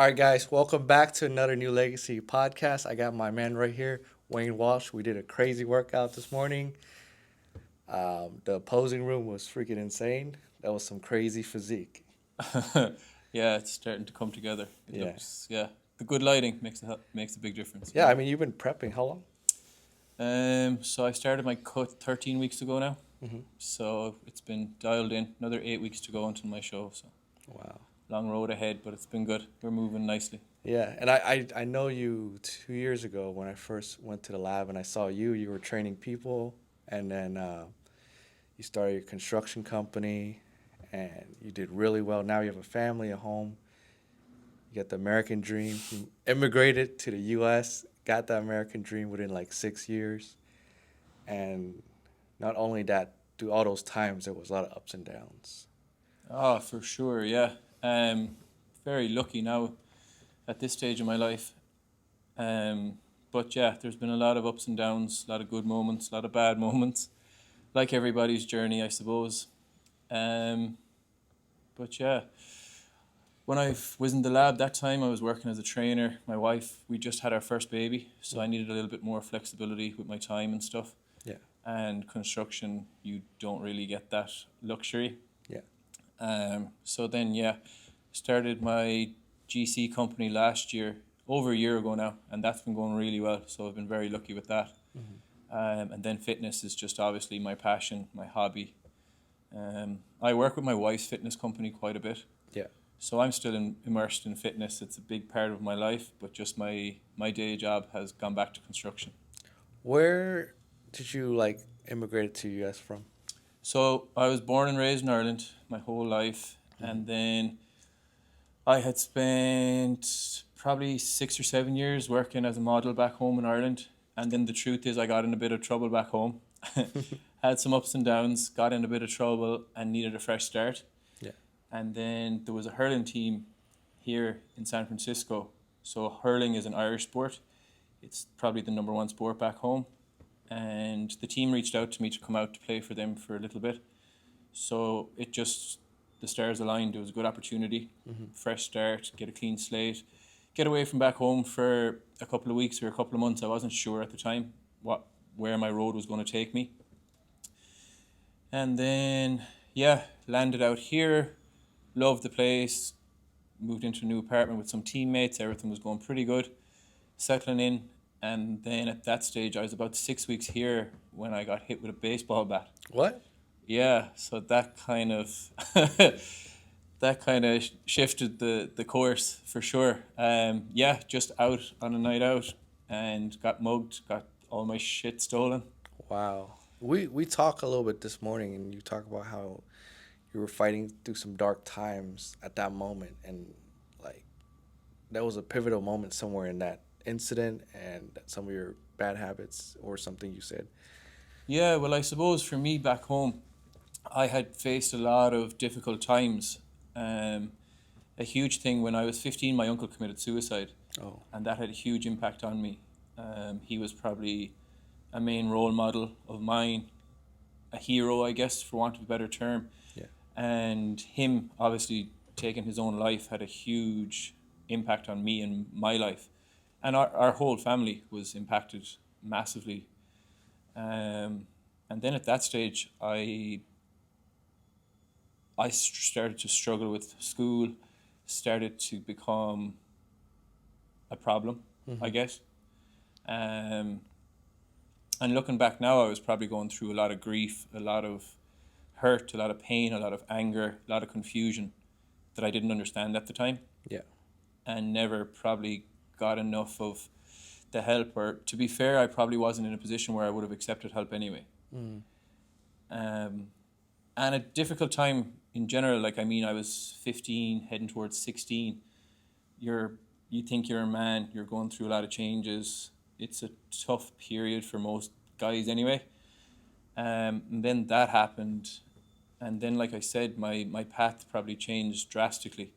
right, guys, welcome back to another New Legacy podcast. I got my man right here, Wayne Walsh. We did a crazy workout this morning. The opposing room was freaking insane. That was some crazy physique. Yeah, it's starting to come together. It Yeah. looks, yeah, the good lighting makes a big difference. Yeah, I mean, you've been prepping how long? So I started my cut 13 weeks ago now. Hmm. So it's been dialed in. Another 8 weeks to go until my show. So Wow. long road ahead, but it's been good. We're moving nicely. Yeah, and I know you 2 years ago when I first went to the lab and I saw you. You were training people, and then you started your construction company, and you did really well. Now you have a family, a home. You got the American dream. You immigrated to the U.S., got the American dream within like 6 years. And not only that, through all those times, there was a lot of ups and downs. Oh, for sure, yeah. Um, Very lucky now at this stage of my life. But yeah, there's been a lot of ups and downs, a lot of good moments, a lot of bad moments, like everybody's journey, I suppose. Um, but yeah, when I was in the lab that time, I was working as a trainer. My wife, we just had our first baby, so I needed a little bit more flexibility with my time and stuff. Yeah, And construction, you don't really get that luxury. yeah. So then, yeah, started my GC company last year, over a year ago now, and that's been going really well. So I've been very lucky with that. Hmm. And then fitness is just obviously my passion, my hobby. I work with my wife's fitness company quite a bit. Yeah. So I'm still immersed in fitness. It's a big part of my life, but just my day job has gone back to construction. Where did you like immigrate to U.S. from? So I was born and raised in Ireland my whole life, Hmm. and then I had spent probably 6 or 7 years working as a model back home in Ireland. And then the truth is, I got in a bit of trouble back home. Had some ups and downs, got in a bit of trouble, and needed a fresh start. Yeah. And then there was a hurling team here in San Francisco. So hurling is an Irish sport. It's probably the number one sport back home. And the team reached out to me to come out to play for them for a little bit. So the stars aligned. It was a good opportunity, Hmm. fresh start, get a clean slate, get away from back home for a couple of weeks or a couple of months. I wasn't sure at the time where my road was going to take me. And then, yeah, landed out here, loved the place, moved into a new apartment with some teammates. Everything was going pretty good, settling in. And then at that stage, I was about 6 weeks here when I got hit with a baseball bat. What? Yeah, so that kind of shifted the course for sure. Yeah, just out on a night out and got mugged, got all my shit stolen. Wow. We talked a little bit this morning, and you talk about how you were fighting through some dark times at that moment, and like that was a pivotal moment somewhere in that incident and some of your bad habits or something you said. Yeah, well, I suppose for me back home, I had faced a lot of difficult times. Um, a huge thing when I was 15, my uncle committed suicide, Oh, and that had a huge impact on me. He was probably a main role model of mine, a hero, I guess, for want of a better term. yeah. And him obviously taking his own life had a huge impact on me and my life. And our whole family was impacted massively. And then at that stage, I started to struggle with school, started to become a problem, I Hmm. guess. Um, and looking back now, I was probably going through a lot of grief, a lot of hurt, a lot of pain, a lot of anger, a lot of confusion that I didn't understand at the time, Yeah. and never probably got enough of the help. Or to be fair, I probably wasn't in a position where I would have accepted help anyway. Mm. Um, and a difficult time in general. Like, I mean, I was 15, heading towards 16. You're you think you're a man. You're going through a lot of changes. It's a tough period for most guys anyway. And then that happened, and then, like I said, my path probably changed drastically.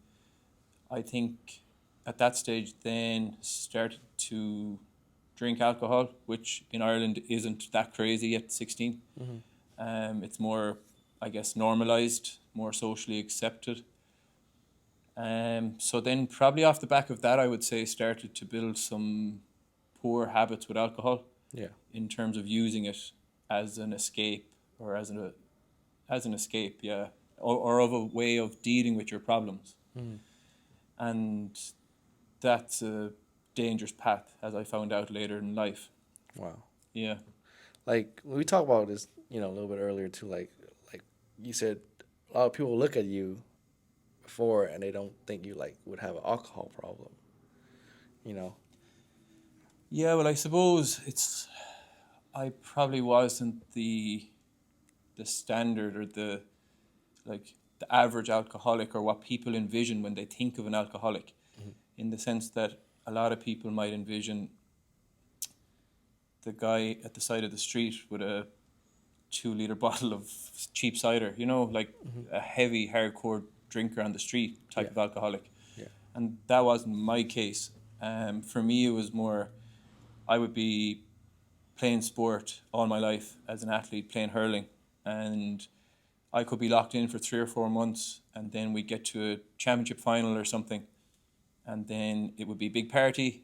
I think at that stage, then started to drink alcohol, which in Ireland isn't that crazy at 16. Hmm. It's more, I guess, normalized, more socially accepted. So then probably off the back of that, I would say started to build some poor habits with alcohol Yeah. in terms of using it as an escape or as an escape, yeah, or of a way of dealing with your problems. Mm. And that's a dangerous path, as I found out later in life. Wow. Yeah. Like we talked about this, a little bit earlier too. Like you said, a lot of people look at you before and they don't think you like would have an alcohol problem. You know. Yeah, well, I suppose I probably wasn't the standard or the average alcoholic or what people envision when they think of an alcoholic, Mm-hmm. in the sense that a lot of people might envision the guy at the side of the street with a 2 liter bottle of cheap cider, like Mm-hmm. a heavy, hardcore drinker on the street type Yeah. of alcoholic. Yeah. And that wasn't my case. For me, it was more, I would be playing sport all my life as an athlete, playing hurling. And I could be locked in for 3 or 4 months, and then we'd get to a championship final or something. And then it would be a big party,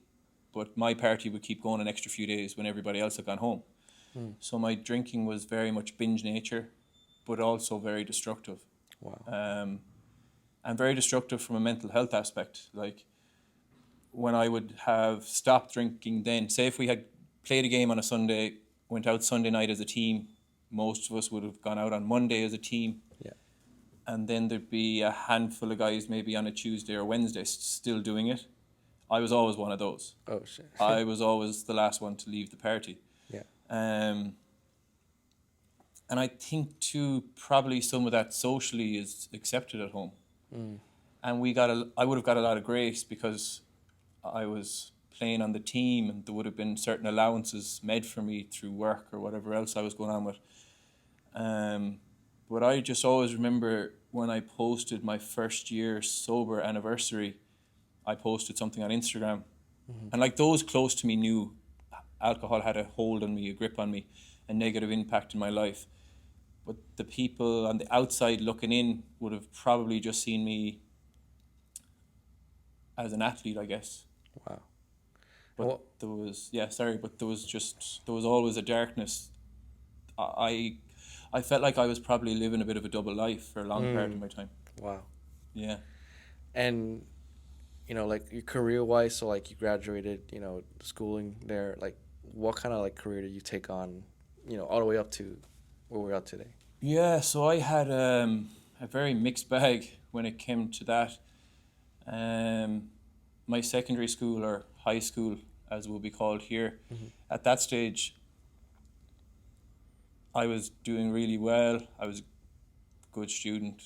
but my party would keep going an extra few days when everybody else had gone home. Mm. So my drinking was very much binge nature, but also very destructive. Wow. And very destructive from a mental health aspect. Like when I would have stopped drinking then, say if we had played a game on a Sunday, went out Sunday night as a team, most of us would have gone out on Monday as a team. Yeah. And then there'd be a handful of guys maybe on a Tuesday or Wednesday still doing it. I was always one of those. Oh shit. I was always the last one to leave the party. Yeah. And I think too, probably some of that socially is accepted at home. Mm. And I would have got a lot of grace because I was playing on the team, and there would have been certain allowances made for me through work or whatever else I was going on with. But I just always remember when I posted my first year sober anniversary, I posted something on Instagram. Mm-hmm. And like those close to me knew alcohol had a hold on me, a grip on me, a negative impact in my life. But the people on the outside looking in would have probably just seen me as an athlete, I guess. Wow. But Well, there was always a darkness. I felt like I was probably living a bit of a double life for a long part of my time. wow. Yeah. And like your career wise, so like you graduated, schooling there, like what kind of like career did you take on, all the way up to where we're at today? Yeah, so I had a very mixed bag when it came to that. My secondary school, or high school as it will be called here, Mm-hmm. at that stage I was doing really well. I was a good student,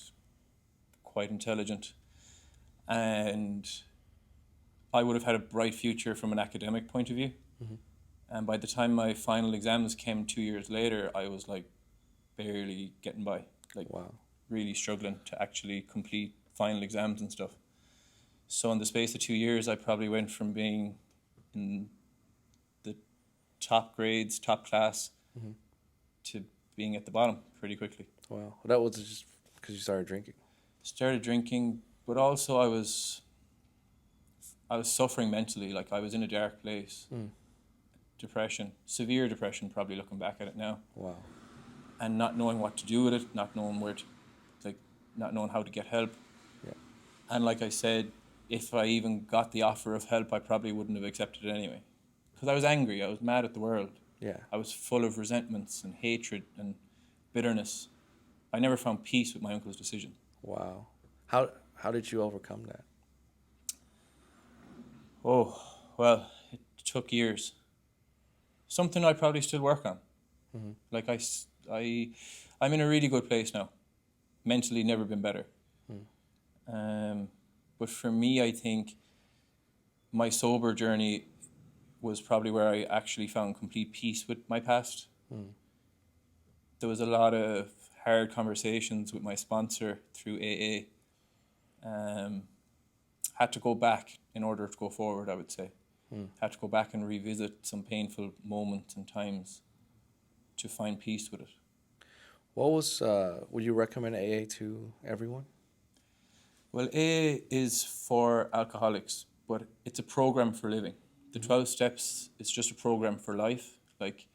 quite intelligent, and I would have had a bright future from an academic point of view. Mm-hmm. And by the time my final exams came 2 years later, I was like barely getting by, like Wow. really struggling to actually complete final exams and stuff. So in the space of 2 years, I probably went from being in the top grades, top class, Mm-hmm. to being at the bottom pretty quickly. Wow. That was just because you started drinking. Started drinking, but also I was suffering mentally. Like I was in a dark place. Mm. Depression, severe depression, probably looking back at it now. Wow. And not knowing what to do with it, not knowing not knowing how to get help. Yeah. And like I said, if I even got the offer of help, I probably wouldn't have accepted it anyway. Because I was angry, I was mad at the world. Yeah. I was full of resentments and hatred and bitterness. I never found peace with my uncle's decision. Wow. How did you overcome that? Oh, well, it took years. Something I probably still work on. Mm-hmm. Like I'm in a really good place now. Mentally, never been better. But for me, I think my sober journey was probably where I actually found complete peace with my past. Mm. There was a lot of hard conversations with my sponsor through AA. Had to go back in order to go forward, I would say. Had to go back and revisit some painful moments and times to find peace with it. What was would you recommend AA to everyone? Well, A is for alcoholics, but it's a program for living. The 12 steps is just a program for life. Like,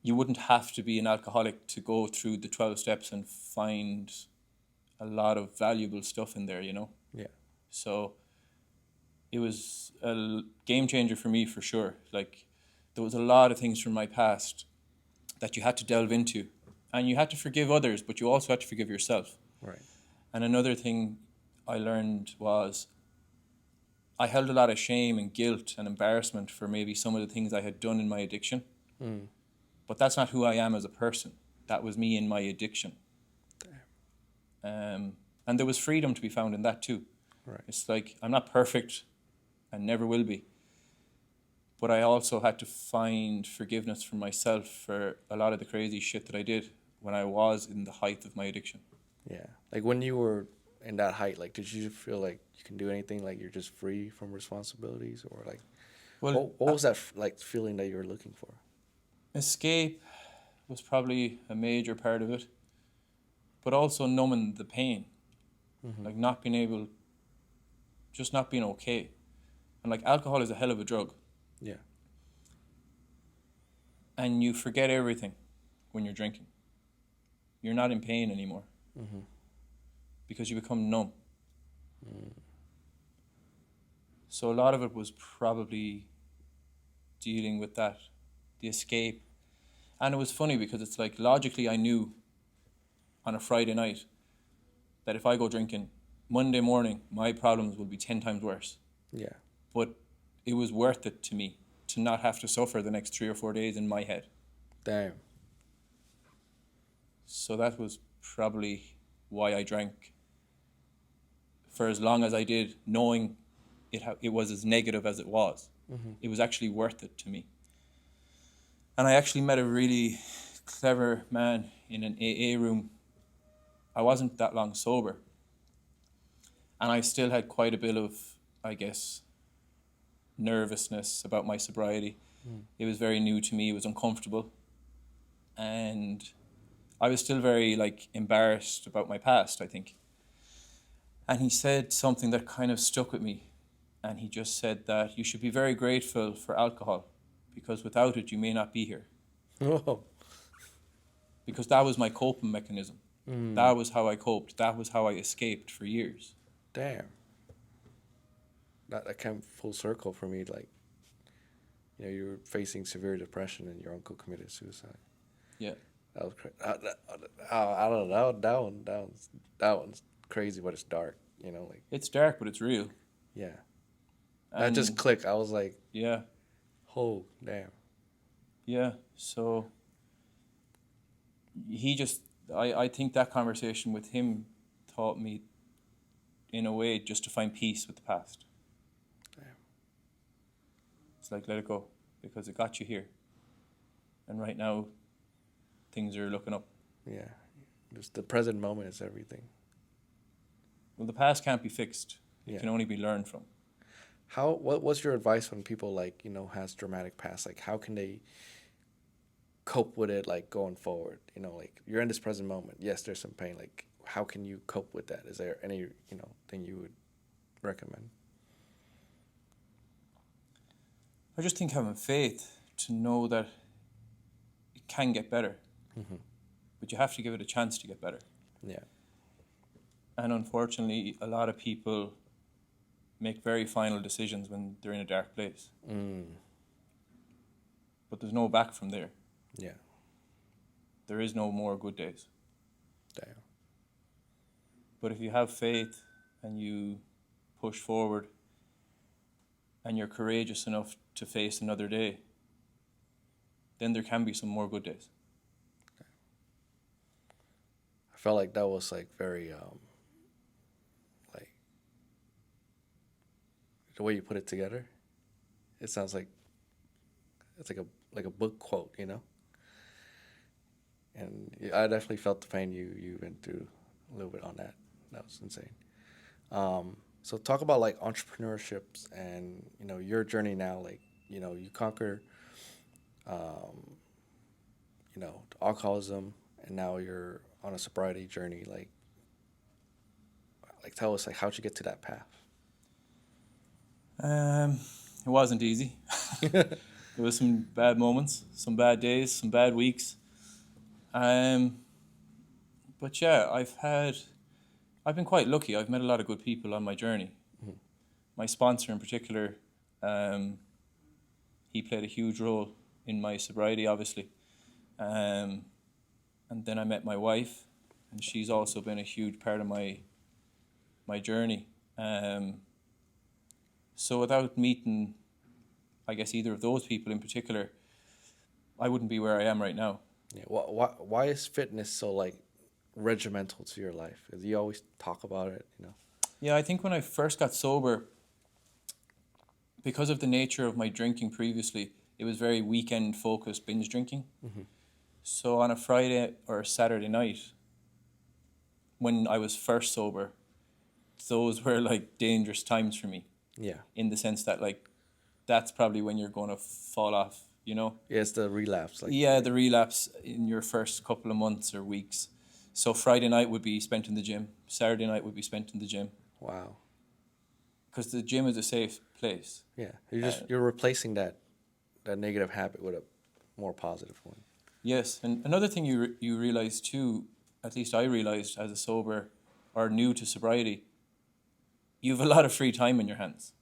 you wouldn't have to be an alcoholic to go through the 12 steps and find a lot of valuable stuff in there, you know? Yeah. So it was a game changer for me for sure. Like, there was a lot of things from my past that you had to delve into, and you had to forgive others, but you also had to forgive yourself. Right. And another thing I learned was I held a lot of shame and guilt and embarrassment for maybe some of the things I had done in my addiction. Mm. But that's not who I am as a person. That was me in my addiction. And there was freedom to be found in that too. Right. It's like, I'm not perfect and never will be. But I also had to find forgiveness for myself for a lot of the crazy shit that I did when I was in the height of my addiction. Yeah. Like when you were in that height, like did you feel like you can do anything? Like you're just free from responsibilities, or like Well, what was that like feeling that you were looking for? escape was probably a major part of it, but also numbing the pain, like not being able, just not being okay. And like alcohol is a hell of a drug, Yeah. and you forget everything when you're drinking. You're not in pain anymore because you become numb. So a lot of it was probably dealing with that, the escape. And it was funny because it's like logically I knew on a Friday night that if I go drinking, Monday morning my problems will be 10 times worse. Yeah. But it was worth it to me to not have to suffer the next 3 or 4 days in my head. Damn. So that was probably why I drank for as long as I did, knowing it was as negative as it was. It was actually worth it to me. And I actually met a really clever man in an AA room. I wasn't that long sober. And I still had quite a bit of, I guess, nervousness about my sobriety. It was very new to me. It was uncomfortable. And I was still very like embarrassed about my past, I think. And he said something that kind of stuck with me. And he just said that you should be very grateful for alcohol because without it, you may not be here. Oh. Because that was my coping mechanism. That was how I coped. That was how I escaped for years. Damn. That came full circle for me. Like, you know, you were facing severe depression and your uncle committed suicide. Yeah. That was crazy. I don't know. That one's crazy, but it's dark. You know, like It's dark, but it's real. yeah. And That just clicked. I was like, yeah, oh damn. yeah. So I think that conversation with him taught me, in a way, just to find peace with the past. Damn. It's like, let it go, because it got you here. And right now, things are looking up. Yeah. Just the present moment is everything. Well, the past can't be fixed. It Yeah. can only be learned from. What's your advice when people like, you know, has dramatic past? Like how can they cope with it like going forward? You know, like you're in this present moment. Yes, there's some pain. Like how can you cope with that? Is there any, you know, thing you would recommend? I just think having faith to know that it can get better, but you have to give it a chance to get better. Yeah. And unfortunately, a lot of people make very final decisions when they're in a dark place. But there's no back from there. Yeah. There is no more good days. Damn. But if you have faith and you push forward and you're courageous enough to face another day, then there can be some more good days. I felt like that was like very like the way you put it together. It sounds like it's like a book quote, you know. And I definitely felt the pain you went through a little bit on that. That was insane. So talk about like entrepreneurships and you know your journey now. Like you know you conquer, you know alcoholism, and now you're on a sobriety journey. Like like tell us like how'd you get to that path? It wasn't easy. There was some bad moments, some bad days, some bad weeks. Um, but yeah, I've been quite lucky. I've met a lot of good people on my journey. My sponsor in particular, he played a huge role in my sobriety, obviously. And then I met my wife, and she's also been a huge part of my journey. So without meeting, I guess, either of those people in particular, I wouldn't be where I am right now. Yeah. Why is fitness so like regimental to your life? 'Cause you always talk about it, you know. Yeah, I think when I first got sober, because of the nature of my drinking previously, it was very weekend focused binge drinking. So on a Friday or a Saturday night, when I was first sober, those were like dangerous times for me, Yeah. in the sense that like that's probably when you're going to fall off, you know? Yeah, it's the relapse. Like Yeah, the relapse in your first couple of months or weeks. So Friday night would be spent in the gym. Saturday night would be spent in the gym. wow. Because the gym is a safe place. Yeah. You're replacing that negative habit with a more positive one. Yes, and another thing you realize too, at least I realized as a sober or new to sobriety, you have a lot of free time in your hands.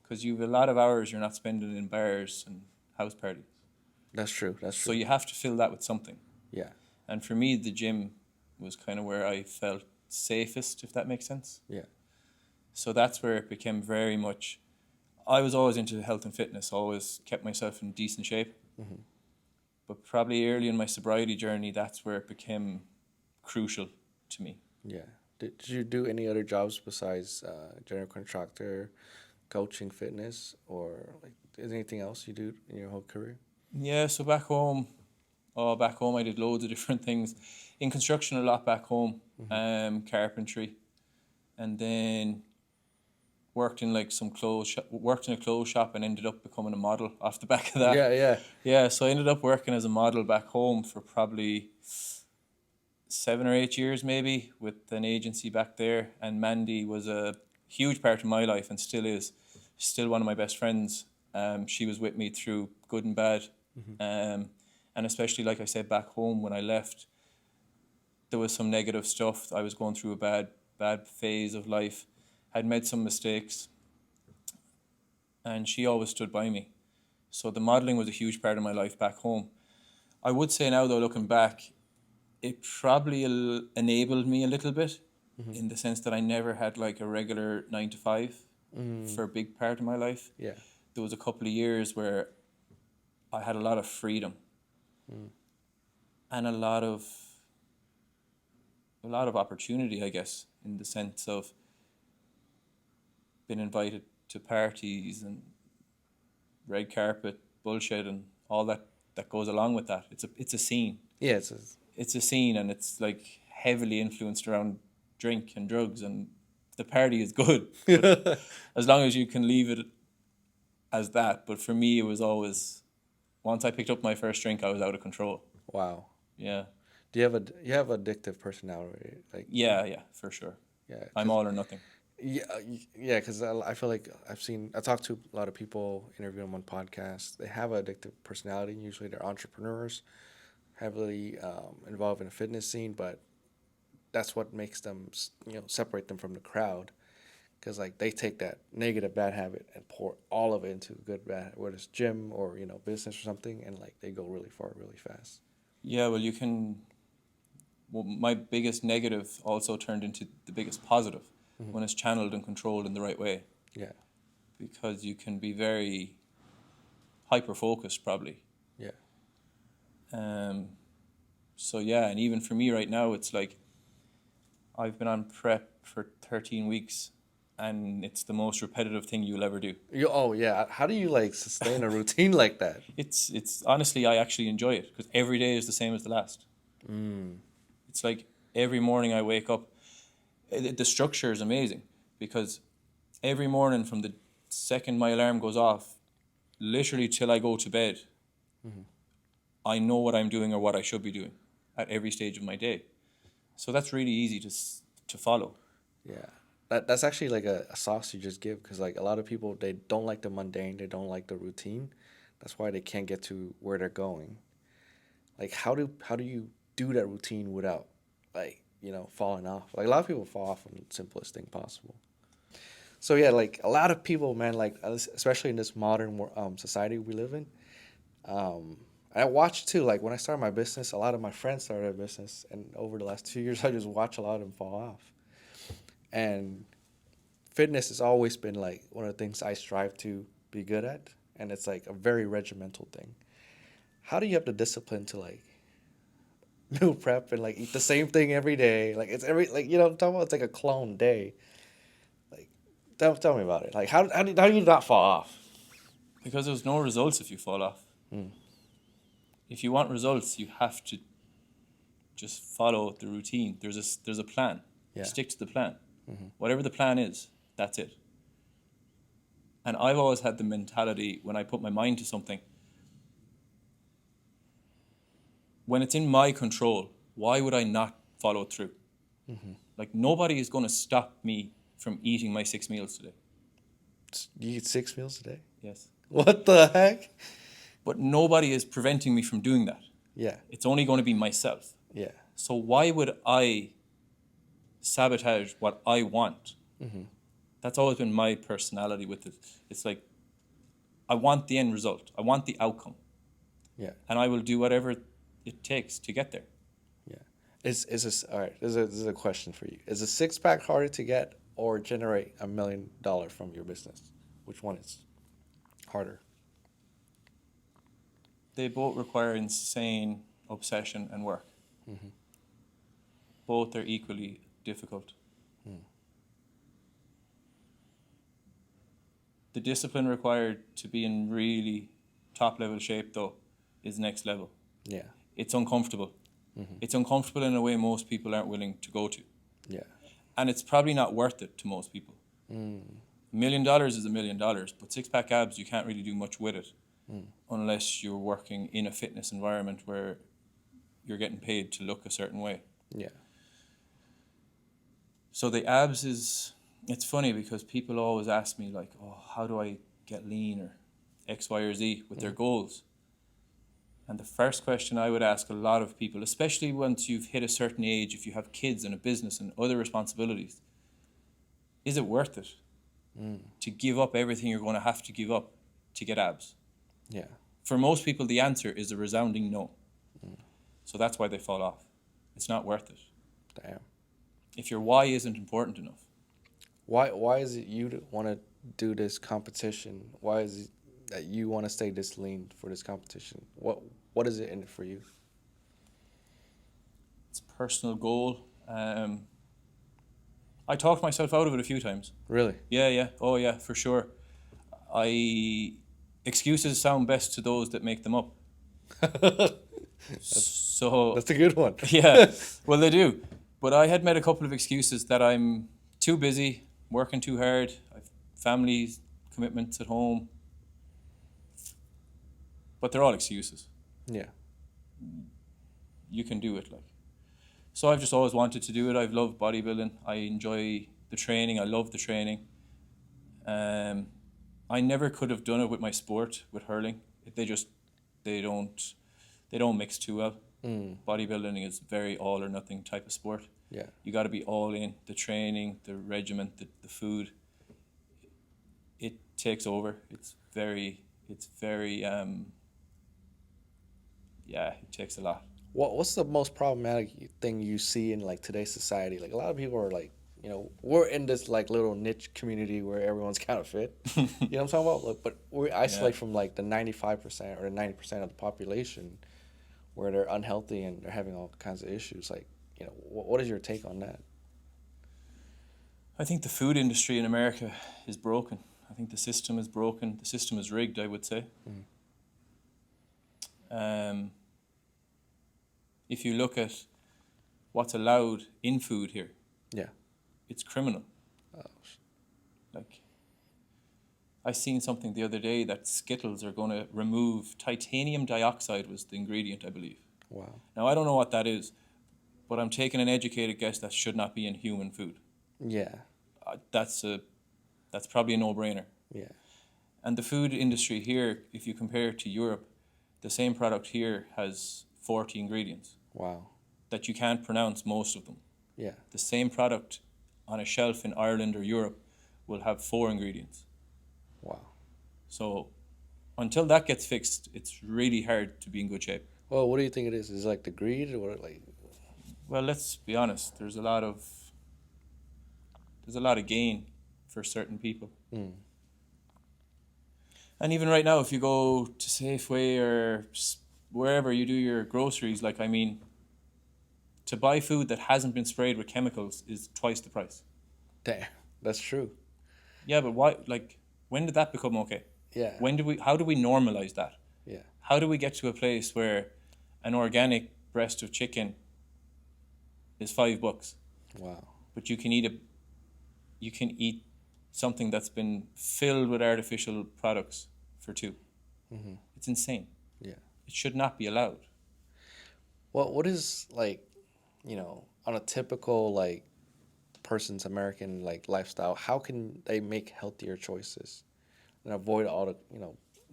Because you have a lot of hours you're not spending in bars and house parties. That's true. That's So true. you have to fill that with something. Yeah. And for me, the gym was kind of where I felt safest, if that makes sense. Yeah. So that's where it became very much. I was always into health and fitness, always kept myself in decent shape. But probably early in my sobriety journey, that's where it became crucial to me. Yeah. Did you do any other jobs besides general contractor, coaching, fitness, or like is there anything else you do in your whole career? Yeah, so back home, I did loads of different things. In construction, a lot back home, carpentry, and then worked in like worked in a clothes shop and ended up becoming a model off the back of that. Yeah. Yeah. Yeah, so I ended up working as a model back home for probably 7 or 8 years maybe with an agency back there. And Mandy was a huge part of my life and still is. Still one of my best friends. She was with me through good and bad. And especially, like I said, back home when I left, there was some negative stuff. I was going through a bad phase of life. I'd made some mistakes. And she always stood by me. So the modelling was a huge part of my life back home. I would say now, though, looking back, it probably enabled me a little bit in the sense that I never had like a regular 9 to 5 for a big part of my life. Yeah. There was a couple of years where I had a lot of freedom and a lot of opportunity, I guess, in the sense of being invited to parties and red carpet bullshit and all that goes along with that. It's a scene. Yeah. It's a scene, and it's like heavily influenced around drink and drugs, and the party is good but as long as you can leave it as that. But for me, it was always, once I picked up my first drink, I was out of control. Wow. Yeah. Do you have addictive personality? Like Yeah, for sure. yeah. I'm all or nothing. Yeah, yeah, because I feel like I talked to a lot of people, interview them on podcasts. They have an addictive personality. Usually they're entrepreneurs, heavily involved in the fitness scene, but that's what makes them, separate them from the crowd. Because like they take that negative bad habit and pour all of it into good bad, whether it's gym or business or something, and like they go really far really fast. Yeah, well, my biggest negative also turned into the biggest positive when it's channeled and controlled in the right way. Yeah, Because you can be very hyper-focused, probably. yeah, So yeah, and even for me right now, it's like I've been on prep for 13 weeks, and it's the most repetitive thing you'll ever do. Oh yeah. How do you like sustain a routine like that? It's honestly, I actually enjoy it because every day is the same as the last. It's like every morning I wake up. The structure is amazing because every morning from the second my alarm goes off, literally till I go to bed, I know what I'm doing or what I should be doing at every stage of my day. So that's really easy to follow. Yeah. that's actually like a sauce you just give, because like a lot of people, they don't like the mundane, they don't like the routine. That's why they can't get to where they're going. Like how do you do that routine without like falling off? Like a lot of people fall off on the simplest thing possible. So yeah, like a lot of people, man, like especially in this modern society we live in. Um, I watch too. Like when I started my business, a lot of my friends started a business, and over the last 2 years, I just watch a lot of them fall off. And fitness has always been like one of the things I strive to be good at, and it's like a very regimental thing. How do you have the discipline to like meal prep and like eat the same thing every day? Like it's every like I'm talking about, it's like a clone day. Like tell me about it. Like how do you not fall off? Because there's no results if you fall off. Mm. If you want results, you have to just follow the routine. There's a plan. Yeah. Stick to the plan. Mm-hmm. Whatever the plan is, that's it. And I've always had the mentality, when I put my mind to something, when it's in my control, why would I not follow through? Mm-hmm. Like, nobody is going to stop me from eating my 6 meals today. You eat 6 meals a day? Yes. What the heck? But nobody is preventing me from doing that. Yeah. It's only going to be myself. Yeah. So why would I sabotage what I want? Mm-hmm. That's always been my personality with it. It's like, I want the end result. I want the outcome. Yeah. And I will do whatever it takes to get there. Yeah. Is this all right? This is a question for you. Is a 6-pack harder to get or generate $1 million from your business? Which one is harder? They both require insane obsession and work. Mm-hmm. Both are equally difficult. Mm. The discipline required to be in really top level shape, though, is next level. Yeah. It's uncomfortable. Mm-hmm. It's uncomfortable in a way most people aren't willing to go to. Yeah. And it's probably not worth it to most people. Mm. $1 million is $1 million, but 6-pack abs, you can't really do much with it unless you're working in a fitness environment where you're getting paid to look a certain way. Yeah. So the abs is, it's funny because people always ask me like, oh, how do I get lean or X, Y, or Z with their goals? And the first question I would ask a lot of people, especially once you've hit a certain age, if you have kids and a business and other responsibilities, is it worth it to give up everything you're going to have to give up to get abs? Yeah. For most people, the answer is a resounding no. So that's why they fall off. It's not worth it. Damn. If your why isn't important enough. Why is it you want to do this competition? Why is it that you want to stay this lean for this competition? What is it in it for you? It's a personal goal. I talked myself out of it a few times. Really? Yeah. Oh, yeah, for sure. Excuses sound best to those that make them up. So That's a good one. yeah, well, they do. But I had made a couple of excuses that I'm too busy, working too hard, I've family commitments at home. But they're all excuses. Yeah. You can do it, like. So I've just always wanted to do it. I've loved bodybuilding. I enjoy the training. I love the training. I never could have done it with my sport, with hurling. They don't mix too well. Bodybuilding is very all or nothing type of sport. Yeah. You got to be all in. The training, the regiment, the food. It takes over. It's very. Yeah, it takes a lot. What's the most problematic thing you see in like today's society? Like a lot of people are like, we're in this like little niche community where everyone's kind of fit. You know what I'm talking about? Like, but we isolate from like the 95% or the 90% of the population where they're unhealthy and they're having all kinds of issues. Like, what is your take on that? I think the food industry in America is broken. I think the system is broken. The system is rigged, I would say. If you look at what's allowed in food here, Yeah. it's criminal. Like, I seen something the other day that Skittles are going to remove titanium dioxide was the ingredient, I believe. Wow. Now, I don't know what that is, but I'm taking an educated guess that should not be in human food. Yeah. that's probably a no-brainer. Yeah. And the food industry here, if you compare it to Europe, the same product here has 40 ingredients Wow. that you can't pronounce most of them. Yeah. The same product on a shelf in Ireland or Europe will have 4 ingredients. Wow. So until that gets fixed, it's really hard to be in good shape. Well, what do you think it is? Is it like the greed or what? Like, Well, let's be honest. There's a lot of gain for certain people. mm, And even right now, if you go to Safeway or wherever you do your groceries, like, I mean, to buy food that hasn't been sprayed with chemicals is twice the price. damn, that's true. Yeah, but why? Like, when did that become okay? Yeah. How do we normalize that? Yeah. How do we get to a place where an organic breast of chicken is $5, Wow. but you can eat something that's been filled with artificial products for 2? Mm-hmm. It's insane. Yeah. It should not be allowed. Well, what is like, on a typical like person's American like lifestyle? How can they make healthier choices and avoid all the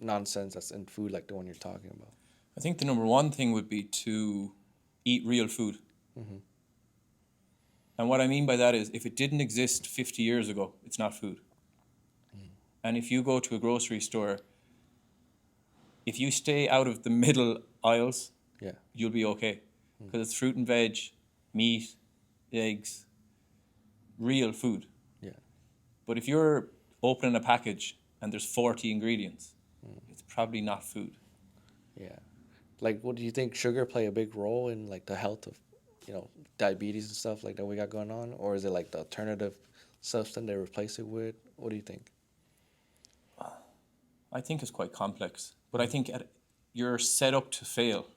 nonsense that's in food, like the one you're talking about? I think the number one thing would be to eat real food. Mm-hmm. And what I mean by that is if it didn't exist 50 years ago, it's not food. And if you go to a grocery store, if you stay out of the middle aisles, Yeah. you'll be okay. Because it's fruit and veg, meat, eggs, real food. Yeah. But if you're opening a package and there's 40 ingredients, it's probably not food. Yeah. Like, what do you think? Sugar play a big role in like the health of, diabetes and stuff like that we got going on, or is it like the alternative substance they replace it with? What do you think? I think it's quite complex. But I think you're set up to fail.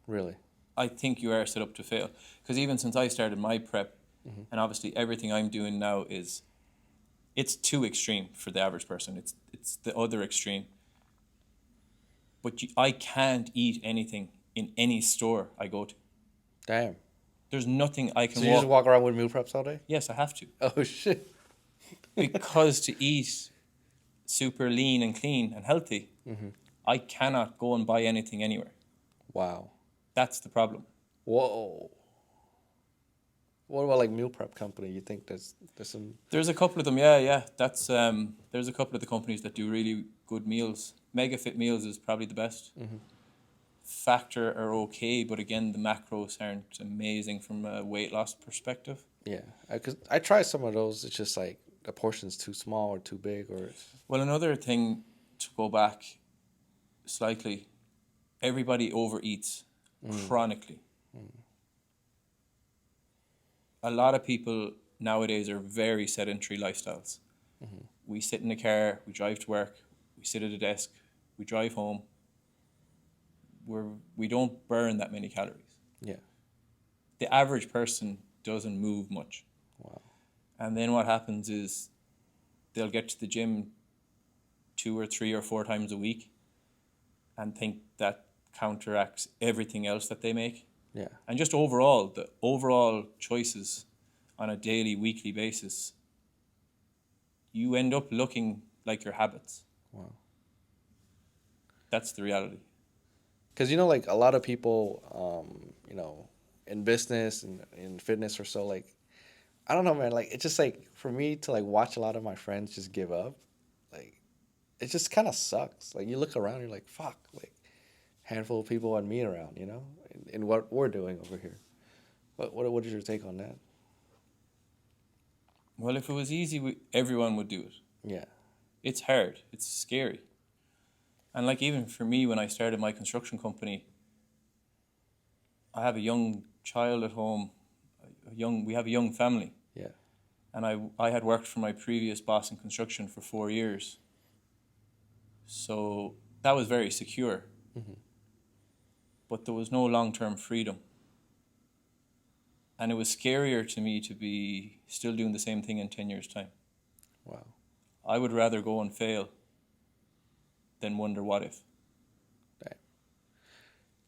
Really? I think you are set up to fail. Because even since I started my prep, and obviously everything I'm doing now it's too extreme for the average person. It's the other extreme. But I can't eat anything in any store I go to. Damn. There's nothing I can So you just walk around with meal preps all day? Yes, I have to. Oh shit. Because to eat super lean and clean and healthy, I cannot go and buy anything anywhere. Wow. That's the problem. Whoa. What about like meal prep company? You think there's some? There's a couple of them, yeah. That's there's a couple of the companies that do really good meals. Mega Fit Meals is probably the best. Factor are okay, but again, the macros aren't amazing from a weight loss perspective. Yeah, because I tried some of those. It's just like the portion's too small or too big, or Well, another thing to go back slightly, everybody overeats chronically. A lot of people nowadays are very sedentary lifestyles. We sit in the car, we drive to work, we sit at a desk, we drive home. We don't burn that many calories. yeah. The average person doesn't move much. Wow. And then what happens is they'll get to the gym 2 or 3 or 4 times a week and think that counteracts everything else that they make. Yeah. And just overall, the overall choices on a daily, weekly basis, you end up looking like your habits. Wow. That's the reality. Because like a lot of people, in business and in fitness or so, like, I don't know, man. Like, it's just like for me to like watch a lot of my friends just give up, like, it just kind of sucks. Like, you look around, you're like, fuck, like, handful of people and me around, in what we're doing over here. What is your take on that? Well, if it was easy, everyone would do it. Yeah. It's hard. It's scary. And like even for me, when I started my construction company, I have a young child at home. We have a young family. Yeah. And I had worked for my previous boss in construction for 4 years. So that was very secure. But there was no long-term freedom. And it was scarier to me to be still doing the same thing in 10 years' time. Wow. I would rather go and fail than wonder what if. Right.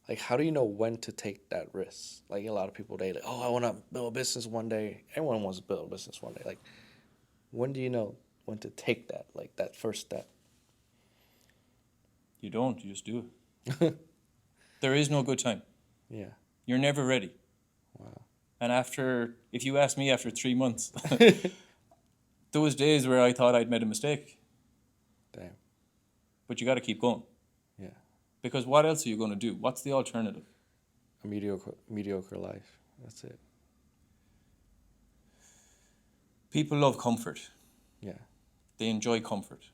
Like, how do you know when to take that risk? Like, a lot of people, they like, oh, I want to build a business one day. Everyone wants to build a business one day. Like, When do you know when to take that, like that first step? You don't, you just do it. There is no good time. Yeah. You're never ready. Wow. And if you ask me after 3 months, there was days where I thought I'd made a mistake. Damn. But you got to keep going. Yeah. Because what else are you going to do? What's the alternative? A mediocre life. That's it. People love comfort. Yeah. They enjoy comfort.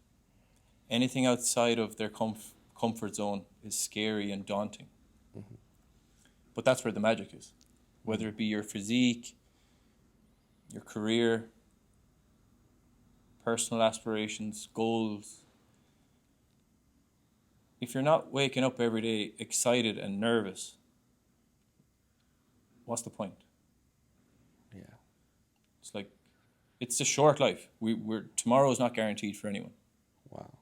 Anything outside of their comfort zone is scary and daunting. Mm-hmm. But that's where the magic is. Whether it be your physique, your career, personal aspirations, goals. If you're not waking up every day excited and nervous, what's the point? Yeah. It's like, it's a short life. Tomorrow is not guaranteed for anyone. Wow.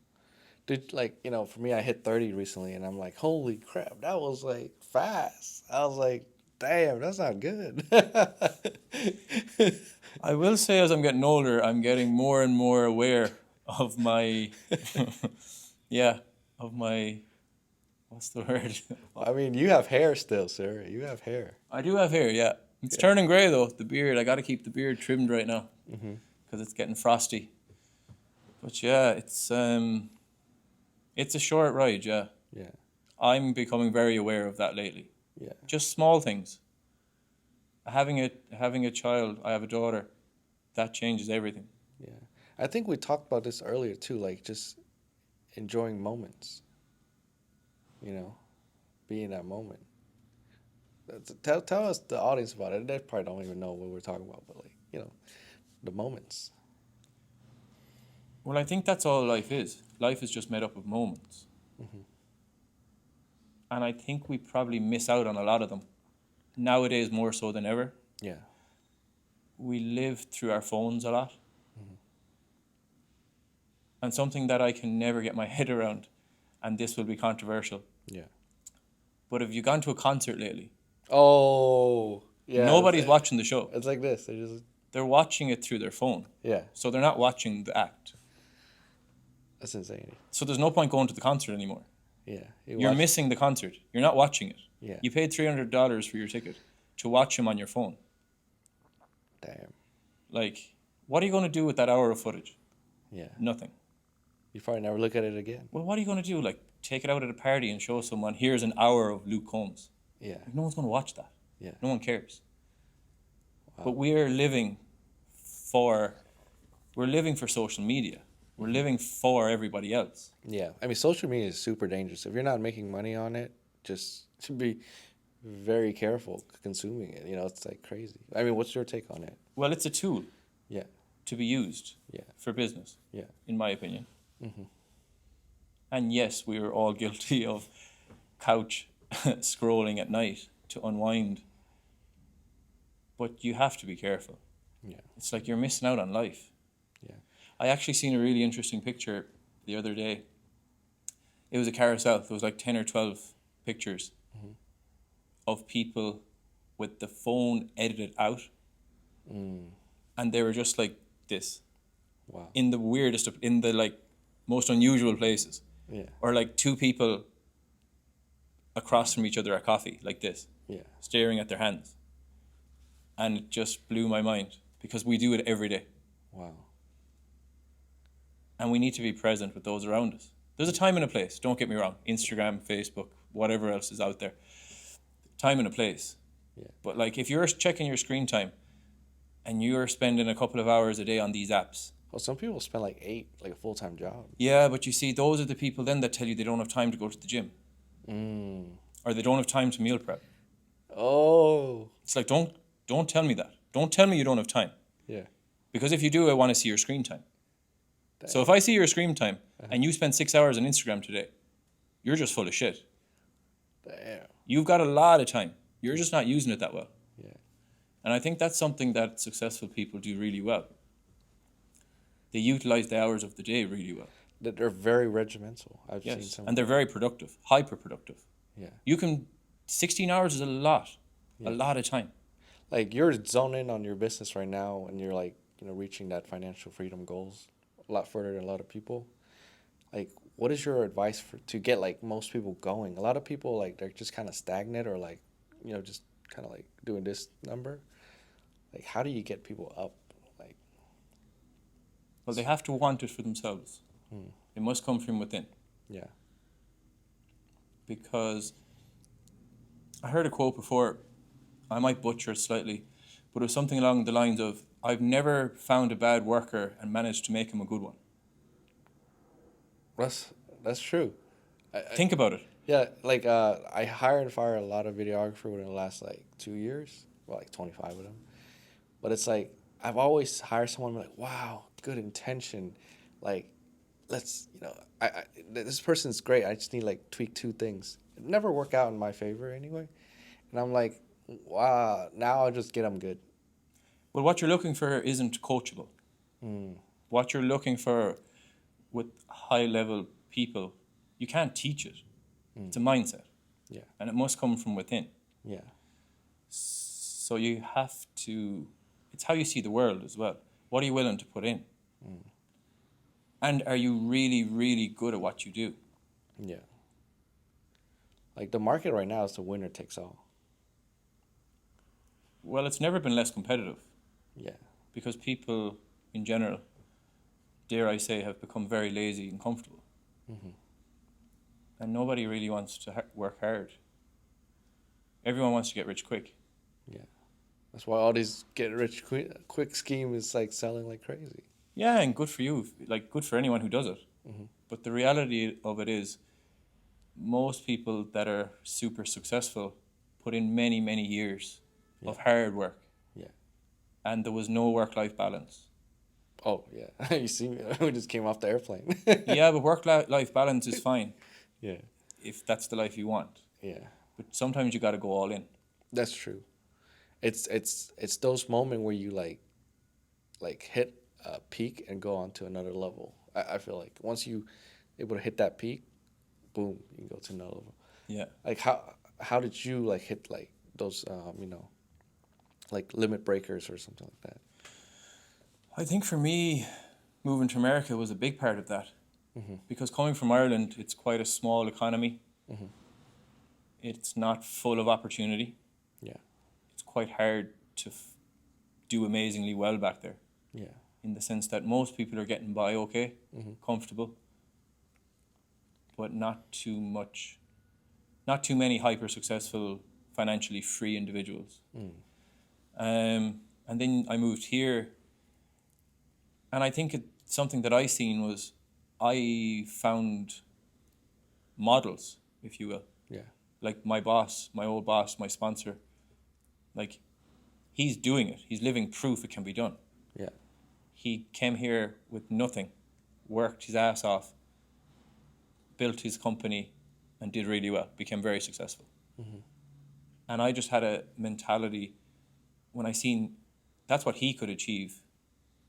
Dude, like, for me, I hit 30 recently, and I'm like, holy crap, that was, like, fast. I was like, damn, that's not good. I will say as I'm getting older, I'm getting more and more aware of my, what's the word? I mean, you have hair still, sir. You have hair. I do have hair, yeah. It's turning gray, though, the beard. I got to keep the beard trimmed right now because it's getting frosty. But, yeah, it's a short ride, yeah. Yeah. I'm becoming very aware of that lately. Yeah. Just small things. Having a child, I have a daughter, that changes everything. Yeah. I think we talked about this earlier, too, like just enjoying moments. Be in that moment. Tell us, the audience, about it. They probably don't even know what we're talking about, but the moments. Well, I think that's all life is. Life is just made up of moments. Mm-hmm. And I think we probably miss out on a lot of them. Nowadays, more so than ever. Yeah. We live through our phones a lot. Mm-hmm. And something that I can never get my head around, and this will be controversial. Yeah. But have you gone to a concert lately? Oh, yeah. Nobody's watching the show. It's like this. They're watching it through their phone. Yeah. So they're not watching the act. That's insane. So there's no point going to the concert anymore. Yeah. You're missing the concert. You're not watching it. Yeah. You paid $300 for your ticket to watch him on your phone. Damn. Like, what are you going to do with that hour of footage? Yeah. Nothing. You probably never look at it again. Well, what are you going to do? Like, take it out at a party and show someone, here's an hour of Luke Combs. Yeah. Like, no one's going to watch that. Yeah. No one cares. Wow. But we're living for social media. We're living for everybody else. Yeah. I mean, social media is super dangerous. If you're not making money on it, just be very careful consuming it. It's like crazy. I mean, what's your take on it? Well, it's a tool. Yeah. To be used. Yeah. For business. Yeah. In my opinion. Mm-hmm. And yes, we are all guilty of couch scrolling at night to unwind. But you have to be careful. Yeah. It's like you're missing out on life. Yeah. I actually seen a really interesting picture the other day. It was a carousel. There was like 10 or 12 pictures of people with the phone edited out. And they were just like this. Wow. In the like most unusual places. Yeah. Or like two people across from each other at coffee, like this. Yeah. Staring at their hands. And it just blew my mind because we do it every day. Wow. And we need to be present with those around us. There's a time and a place, don't get me wrong. Instagram, Facebook, whatever else is out there. Time and a place. Yeah. But like if you're checking your screen time and you're spending a couple of hours a day on these apps. Well, some people spend like 8, like a full-time job. Yeah, but you see, those are the people then that tell you they don't have time to go to the gym. Or they don't have time to meal prep. Oh. It's like, don't tell me that. Don't tell me you don't have time. Yeah. Because if you do, I want to see your screen time. Damn. So if I see your screen time and you spend 6 hours on Instagram today, you're just full of shit. Damn. You've got a lot of time. You're just not using it that well. Yeah. And I think that's something that successful people do really well. They utilize the hours of the day really well. That they're very regimental. I've seen Yes, some. and they're very productive, hyper-productive. Yeah. 16 hours is a lot of time. Like you're zoning in on your business right now and you're like reaching that financial freedom goals a lot further than a lot of people. Like, what is your advice for to get like most people going? A lot of people like they're just kind of stagnant or like, just kind of like doing this number. Like, how do you get people up? Like, Well, they have to want it for themselves. It must come from within. yeah, Because I heard a quote before, I might butcher it slightly, but it was something along the lines of, I've never found a bad worker and managed to make him a good one. that's true. Think about it. Yeah, like I hired and fired a lot of videographers within the last like 2 years. Well, like 25 of them. But it's like I've always hired someone like, wow, good intention, like let's this person's great. I just need like tweak two things. It never work out in my favor anyway, and I'm like, wow, now I'll just get them good. Well, what you're looking for isn't coachable. What you're looking for with high level people, you can't teach it. It's a mindset. Yeah, And it must come from within. yeah, So you have to, it's how you see the world as well. What are you willing to put in? And are you really, really good at what you do? yeah. Like the market right now is the winner takes all. Well, it's never been less competitive Yeah, because people in general, dare I say, have become very lazy and comfortable. And nobody really wants to work hard. Everyone wants to get rich quick. yeah. That's why all these get rich quick scheme is like selling like crazy. Yeah, and good for you, like good for anyone who does it. But the reality of it is, most people that are super successful put in many, many years of hard work. Yeah. And there was no work-life balance. Oh yeah, you see me? We just came off the airplane. Yeah, but work-life balance is fine Yeah, if that's the life you want. yeah. But sometimes you got to go all in. That's true. It's those moments where you like hit a peak and go on to another level. I feel like once you able to hit that peak, boom, you can go to another level. Yeah. Like how did you like hit like those like limit breakers or something like that? I think for me, moving to America was a big part of that. Because coming from Ireland, it's quite a small economy. It's not full of opportunity. Yeah, It's quite hard to do amazingly well back there, yeah, in the sense that most people are getting by okay, comfortable, but not too much, not too many hyper successful, financially free individuals. And then I moved here, and I think something that I seen was I found models, if you will. yeah, Like my boss, my old boss, my sponsor, like he's doing it. He's living proof it can be done. yeah, He came here with nothing, worked his ass off, built his company, and did really well, became very successful. And I just had a mentality when I seen that's what he could achieve.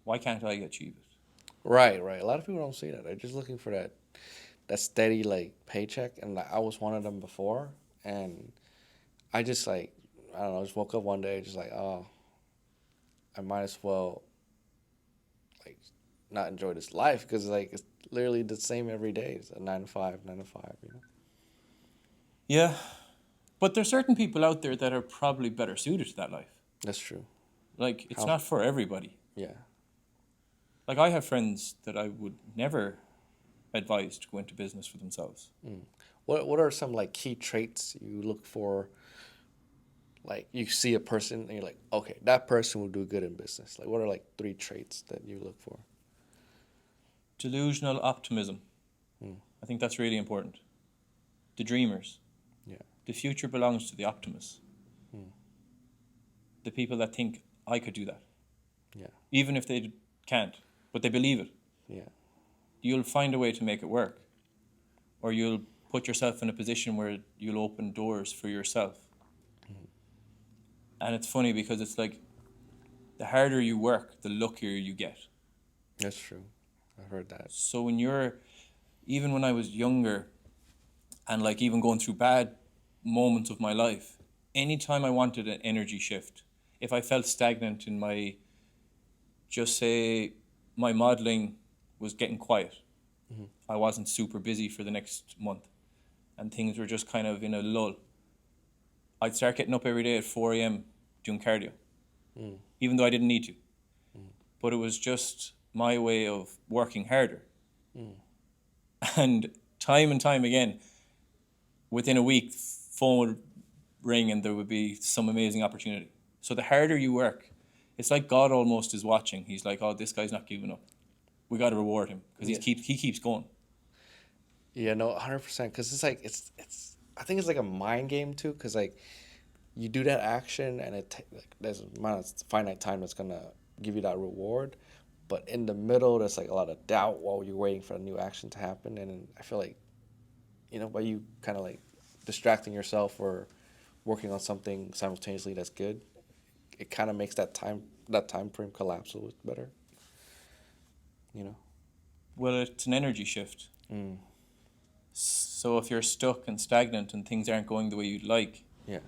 Why can't I achieve it? Right, right. A lot of people don't see that. They're just looking for that steady like paycheck, and like, I was one of them before, and I just like I don't know, just woke up one day just like, oh, I might as well like not enjoy this life because like it's literally the same every day. It's a 9 to 5, 9 to 5. Yeah, but there's certain people out there that are probably better suited to that life. That's true. Like, it's How- not for everybody. Yeah, Like, I have friends that I would never advise to go into business for themselves. What are some like key traits you look for? Like you see a person and you're like, okay, that person will do good in business. Like what are like 3 traits that you look for? Delusional optimism. I think that's really important. The dreamers. Yeah, The future belongs to the optimists. The people that think, I could do that. yeah, Even if they can't, but they believe it. yeah, You'll find a way to make it work. Or you'll put yourself in a position where you'll open doors for yourself. And it's funny because it's like, the harder you work, the luckier you get. that's true. I've heard that. So even when I was younger, and like even going through bad moments of my life, anytime I wanted an energy shift, if I felt stagnant in my just say my modeling was getting quiet. I wasn't super busy for the next month, and things were just kind of in a lull. I'd start getting up every day at 4 a.m. doing cardio, even though I didn't need to. But it was just my way of working harder. And time again, within a week, phone would ring and there would be some amazing opportunity. So the harder you work, it's like God almost is watching. He's like, oh, this guy's not giving up. We got to reward him because he keeps going. Yeah, no, 100%. Because it's like I think it's like a mind game too. Because like you do that action and like there's a amount of finite time that's gonna give you that reward, but in the middle there's like a lot of doubt while you're waiting for a new action to happen. And I feel like, by you kind of like distracting yourself or working on something simultaneously that's good, it kind of makes that time frame collapse a little bit better. Well, it's an energy shift. So if you're stuck and stagnant and things aren't going the way you'd like, Yeah.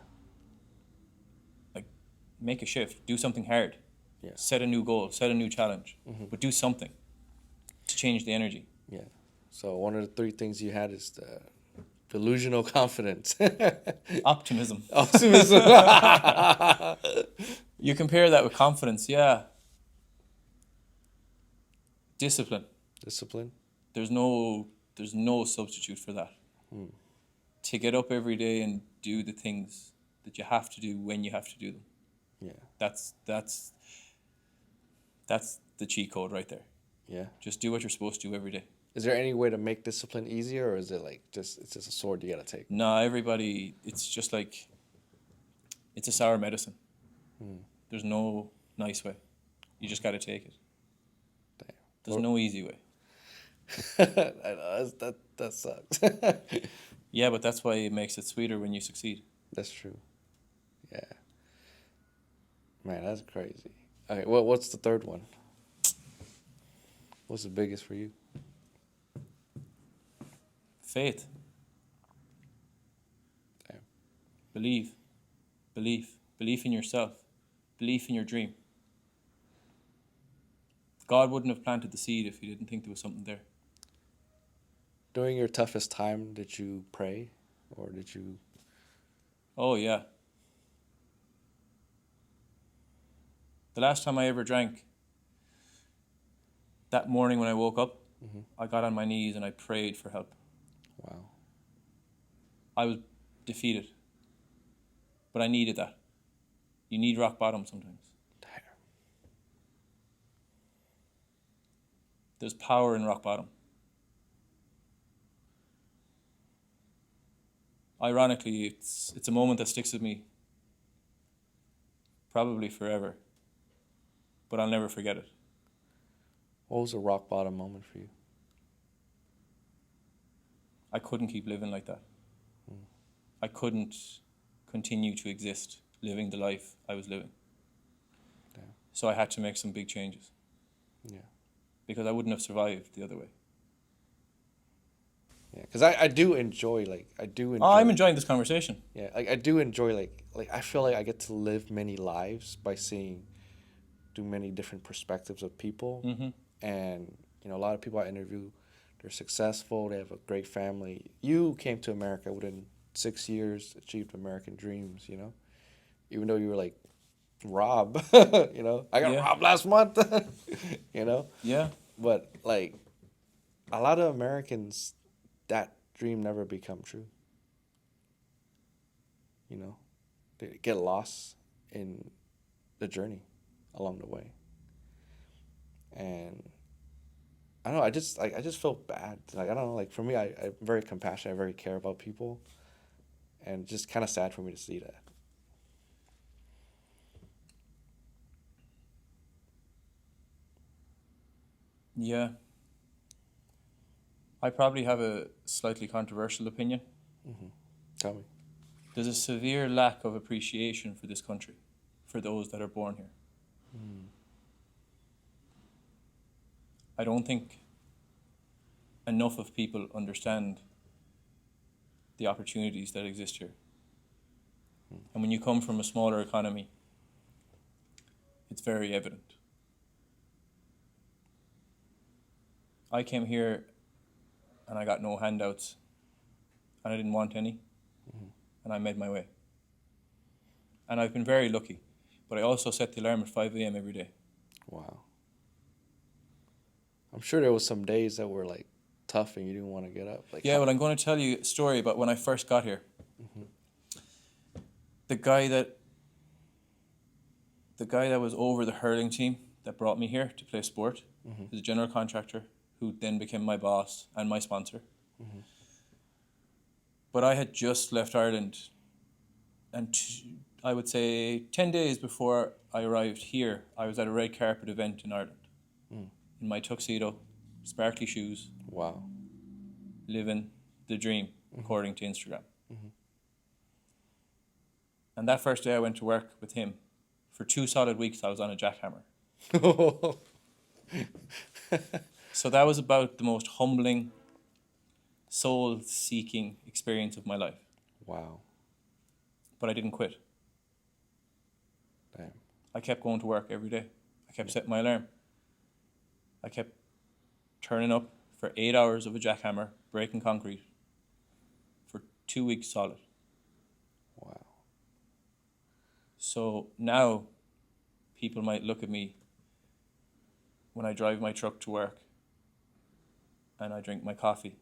like make a shift, do something hard, Yeah. set a new goal, set a new challenge, but do something to change the energy. Yeah. So one of the three things you had is the delusional confidence. Optimism. Optimism. You compare that with confidence, yeah. Discipline. Discipline. There's no substitute for that. To get up every day and do the things that you have to do when you have to do them. Yeah. That's the cheat code right there. Yeah. Just do what you're supposed to do every day. Is there any way to make discipline easier, or is it like it's just a sword you gotta take? No, everybody, it's just like, it's a sour medicine. There's no nice way. You just got to take it. Damn. There's no easy way. I know, that sucks. Yeah, but that's why it makes it sweeter when you succeed. That's true. Yeah. Man, that's crazy. Okay, what's the third one? What's the biggest for you? Faith. Damn. Believe in yourself, belief in your dream. God wouldn't have planted the seed if he didn't think there was something there. During your toughest time, did you pray, or did you? Oh yeah. The last time I ever drank, that morning when I woke up, I got on my knees and I prayed for help. Wow. I was defeated, but I needed that. You need rock bottom sometimes. Damn. There's power in rock bottom. Ironically, it's a moment that sticks with me probably forever, but I'll never forget it. What was a rock bottom moment for you? I couldn't keep living like that. I couldn't continue to exist living the life I was living. Damn. So I had to make some big changes. Yeah. Because I wouldn't have survived the other way. Yeah, because I do enjoy. Oh, I'm enjoying this conversation. Yeah, I do enjoy like I feel like I get to live many lives by seeing through many different perspectives of people. And a lot of people I interview, they're successful, they have a great family. You came to America within 6 years, achieved American dreams, even though you were like robbed. I got robbed last month. Yeah. But like a lot of Americans, that dream never become true. They get lost in the journey along the way. And I don't know, I just feel bad. Like, I don't know, like for me, I'm very compassionate, I very care about people. And just kind of sad for me to see that. Yeah. I probably have a slightly controversial opinion. Tell me. There's a severe lack of appreciation for this country, for those that are born here. I don't think enough of people understand the opportunities that exist here. And when you come from a smaller economy, it's very evident. I came here and I got no handouts and I didn't want any, and I made my way. And I've been very lucky, but I also set the alarm at 5 a.m. every day. Wow. I'm sure there was some days that were like tough and you didn't want to get up. Like Yeah, well, I'm going to tell you a story about when I first got here. The guy that was over the hurling team that brought me here to play sport, was a general contractor who then became my boss and my sponsor. But I had just left Ireland, and I would say 10 days before I arrived here, I was at a red carpet event in Ireland. In my tuxedo, sparkly shoes, Wow. living the dream, according to Instagram. And that first day I went to work with him, for 2 solid weeks I was on a jackhammer. So that was about the most humbling, soul-seeking experience of my life. Wow. But I didn't quit. Damn. I kept going to work every day. I kept setting my alarm. I kept turning up for 8 hours of a jackhammer, breaking concrete, for 2 weeks solid. Wow. So now people might look at me when I drive my truck to work and I drink my coffee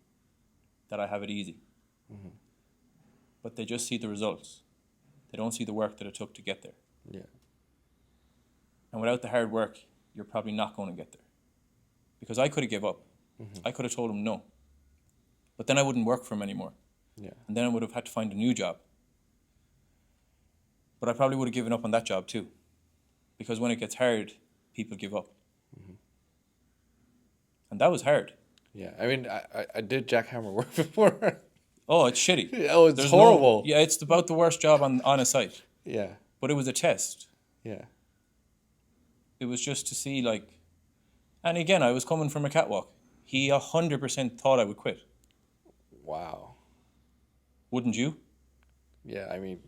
that I have it easy. But they just see the results. They don't see the work that it took to get there. Yeah. And without the hard work, you're probably not going to get there. Because I could have given up. I could have told him no. But then I wouldn't work for him anymore. Yeah. And then I would have had to find a new job. But I probably would have given up on that job too. Because when it gets hard, people give up. And that was hard. Yeah. I mean, I did jackhammer work before. Oh, it's shitty. Oh, it's horrible. Yeah, it's about the worst job on a site. Yeah. But it was a test. Yeah. It was just to see, like... And again, I was coming from a catwalk. He 100% thought I would quit. Wow. Wouldn't you? Yeah. I mean,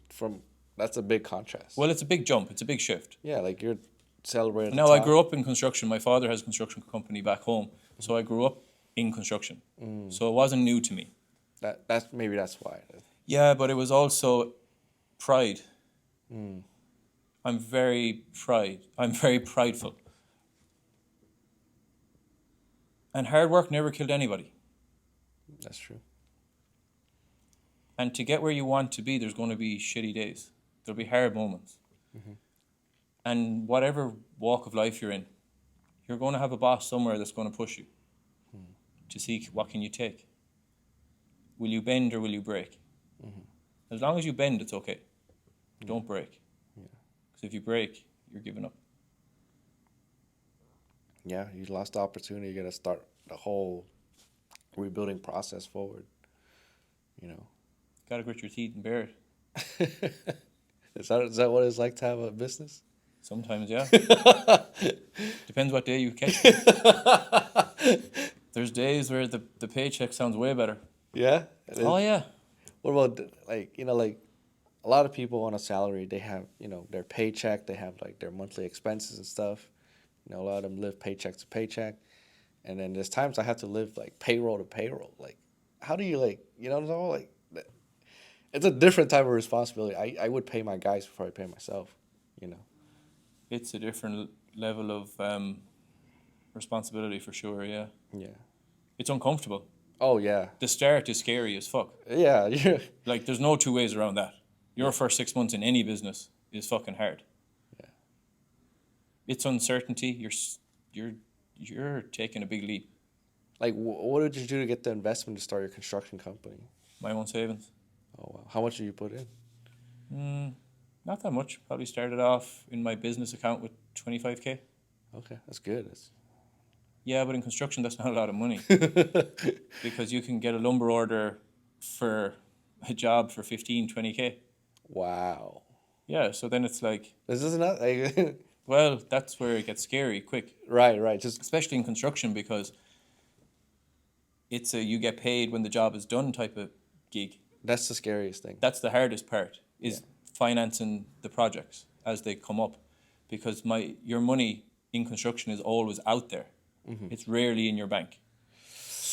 that's a big contrast. Well, it's a big jump. It's a big shift. Yeah. Like you're celebrating. Now, I grew up in construction. My father has a construction company back home. So I grew up in construction. So it wasn't new to me. That's why. Yeah, but it was also pride. I'm very prideful. And hard work never killed anybody. That's true. And to get where you want to be, there's going to be shitty days. There'll be hard moments. And whatever walk of life you're in, you're going to have a boss somewhere that's going to push you to see what can you take. Will you bend or will you break? As long as you bend, it's okay. Don't break. Because if you break, you're giving up. Yeah, you lost the opportunity. You got to start the whole rebuilding process forward. You know. Got to grit your teeth and bear it. Is that what it's like to have a business? Sometimes, yeah. Depends what day you catch me. There's days where the paycheck sounds way better. Yeah? Oh, yeah. What about, like a lot of people on a salary, they have, their paycheck, they have, like, their monthly expenses and stuff. A lot of them live paycheck to paycheck. And then there's times I have to live, like, payroll to payroll. Like, how do you, like, what I'm saying? Like, it's a different type of responsibility. I would pay my guys before I pay myself, It's a different level of responsibility for sure, yeah. Yeah. It's uncomfortable. Oh, yeah. The start is scary as fuck. Yeah. Yeah. Like, there's no two ways around that. Your first 6 months in any business is fucking hard. Yeah. It's uncertainty. You're taking a big leap. Like, what did you do to get the investment to start your construction company? My own savings. Oh, wow. How much did you put in? Not that much. Probably started off in my business account with 25K. Okay, that's good. Yeah, but in construction, that's not a lot of money. Because you can get a lumber order for a job for 20K. Wow. Yeah, so then it's like... This is not like... Well, that's where it gets scary quick. Right. Just especially in construction, because it's a you get paid when the job is done type of gig. That's the scariest thing. That's the hardest part, is financing the projects as they come up. Because your money in construction is always out there. It's rarely in your bank.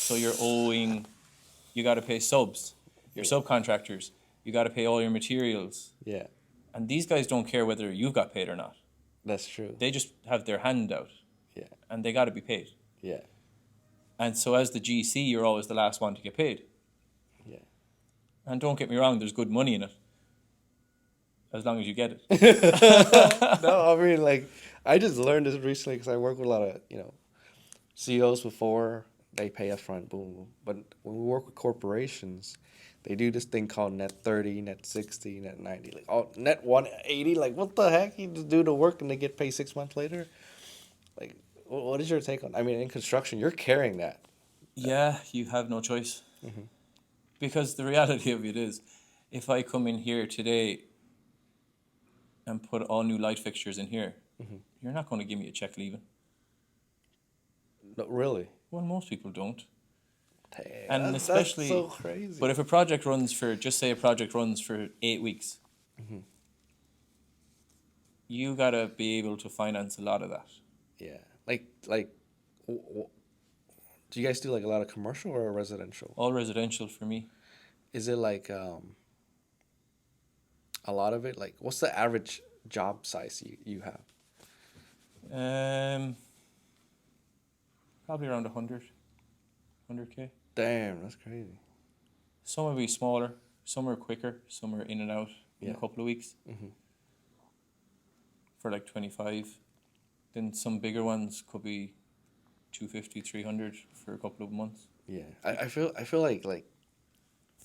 So you're owing, you got to pay subs, your subcontractors, you got to pay all your materials. Yeah, And these guys don't care whether you've got paid or not. that's true. They just have their hand out Yeah, and they got to be paid. yeah, And so as the GC, you're always the last one to get paid. yeah. And don't get me wrong, there's good money in it. As long as you get it. No, I mean, like, I just learned this recently because I work with a lot of, CEOs before. They pay upfront, boom, boom. But when we work with corporations, they do this thing called net 30, net 60, net 90. Like, oh, net 180. Like, what the heck? You just do the work and they get paid 6 months later? Like, what is your take on? I mean, in construction, you're carrying that. Yeah, you have no choice. Because the reality of it is, if I come in here today and put all new light fixtures in here, you're not going to give me a check leaving. No, really? Well, most people don't. Damn, And that's especially, so crazy. but if a project runs for, just say a project runs for 8 weeks, you got to be able to finance a lot of that. Yeah. Like, do you guys do like a lot of commercial or residential? All residential for me. Is it like a lot of it? Like, what's the average job size you have? Probably around 100K. Damn, that's crazy. Some will be smaller, some are quicker, some are in and out in a Yeah. couple of weeks. For like 25. Then some bigger ones could be 250, 300 for a couple of months. Yeah, I feel like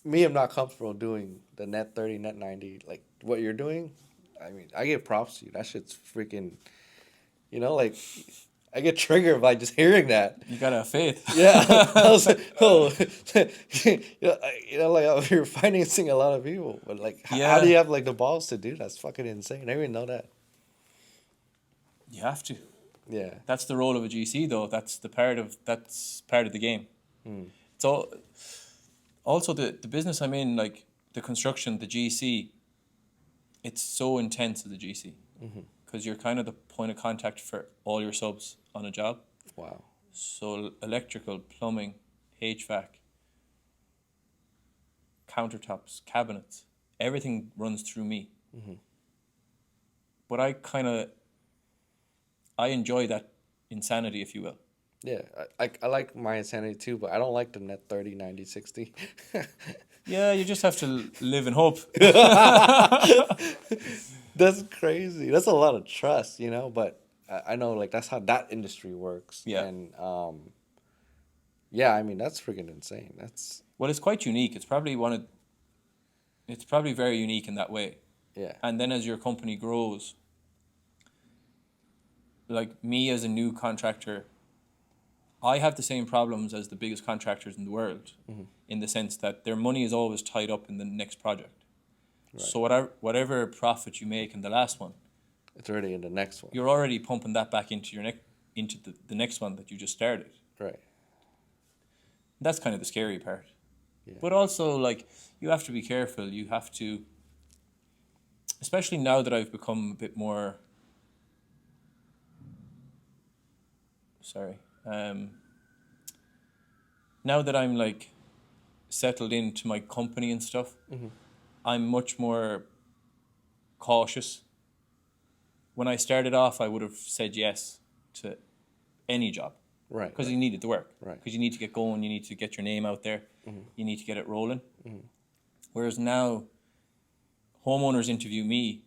me, I'm not comfortable doing the net 30, net 90. Like what you're doing, I mean, I give props to you. That shit's freaking, like I get triggered by just hearing that. You gotta have faith. Yeah, I was like, oh, like you're financing a lot of people, but like, how Yeah. do you have like the balls to do that? That's fucking insane. I didn't even know that. You have to. Yeah, That's the role of a GC though. That's part of the game. It's all also the business I'm in, like the construction, the GC, it's so intense as a GC. Because you're kind of the point of contact for all your subs on a job. wow. So electrical, plumbing, HVAC, countertops, cabinets, everything runs through me. But I enjoy that insanity, if you will. Yeah, I like my insanity too, but I don't like the net 30, 90, 60. Yeah, you just have to live in hope. That's crazy. That's a lot of trust, but I know like that's how that industry works. Yeah. And yeah, I mean that's freaking insane. That's Well, it's quite unique. It's probably very unique in that way. yeah. And then as your company grows, like me as a new contractor, I have the same problems as the biggest contractors in the world, in the sense that their money is always tied up in the next project. Right. So whatever profit you make in the last one, It's already in the next one. you're already pumping that back into into the next one that you just started. Right. That's kind of the scary part. Yeah. But also, like, you have to be careful. You have to, especially now that I've become a bit more, now that I'm, like, settled into my company and stuff, I'm much more cautious. When I started off, I would have said yes to any job. Right. Because you needed the work. Right. Because you need to get going, you need to get your name out there, you need to get it rolling. Whereas now, homeowners interview me,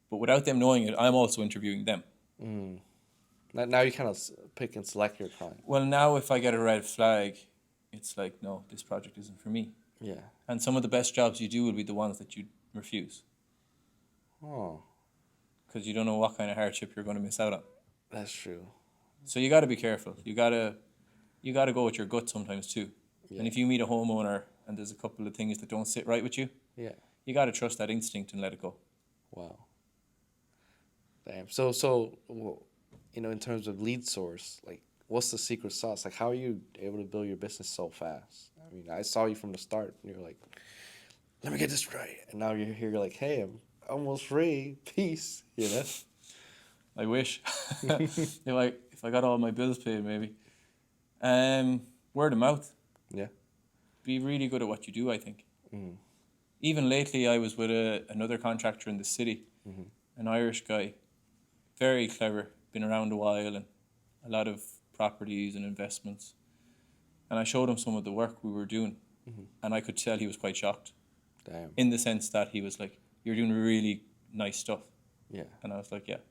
but without them knowing it, I'm also interviewing them. Now you kind of pick and select your client. Well, now if I get a red flag, it's like, no, this project isn't for me. Yeah. And some of the best jobs you do will be the ones that you refuse. Oh, Because you don't know what kind of hardship you're going to miss out on. that's true. So you got to be careful. You got to go with your gut sometimes too. Yeah. And if you meet a homeowner and there's a couple of things that don't sit right with you, Yeah. you got to trust that instinct and let it go. Wow. Damn. So, well, in terms of lead source, like, what's the secret sauce? Like, how are you able to build your business so fast? I mean, I saw you from the start, and you're like, let me get this right. And now you're here, you're like, hey, I'm almost free. Peace, I wish. If I got all my bills paid, maybe. Word of mouth. be really good at what you do, I think. Mm. Even lately, I was with another contractor in the city, an Irish guy, very clever, been around a while and a lot of properties and investments. And I showed him some of the work we were doing, and I could tell he was quite shocked. Damn. In the sense that he was like, "You're doing really nice stuff." Yeah. And I was like, "Yeah."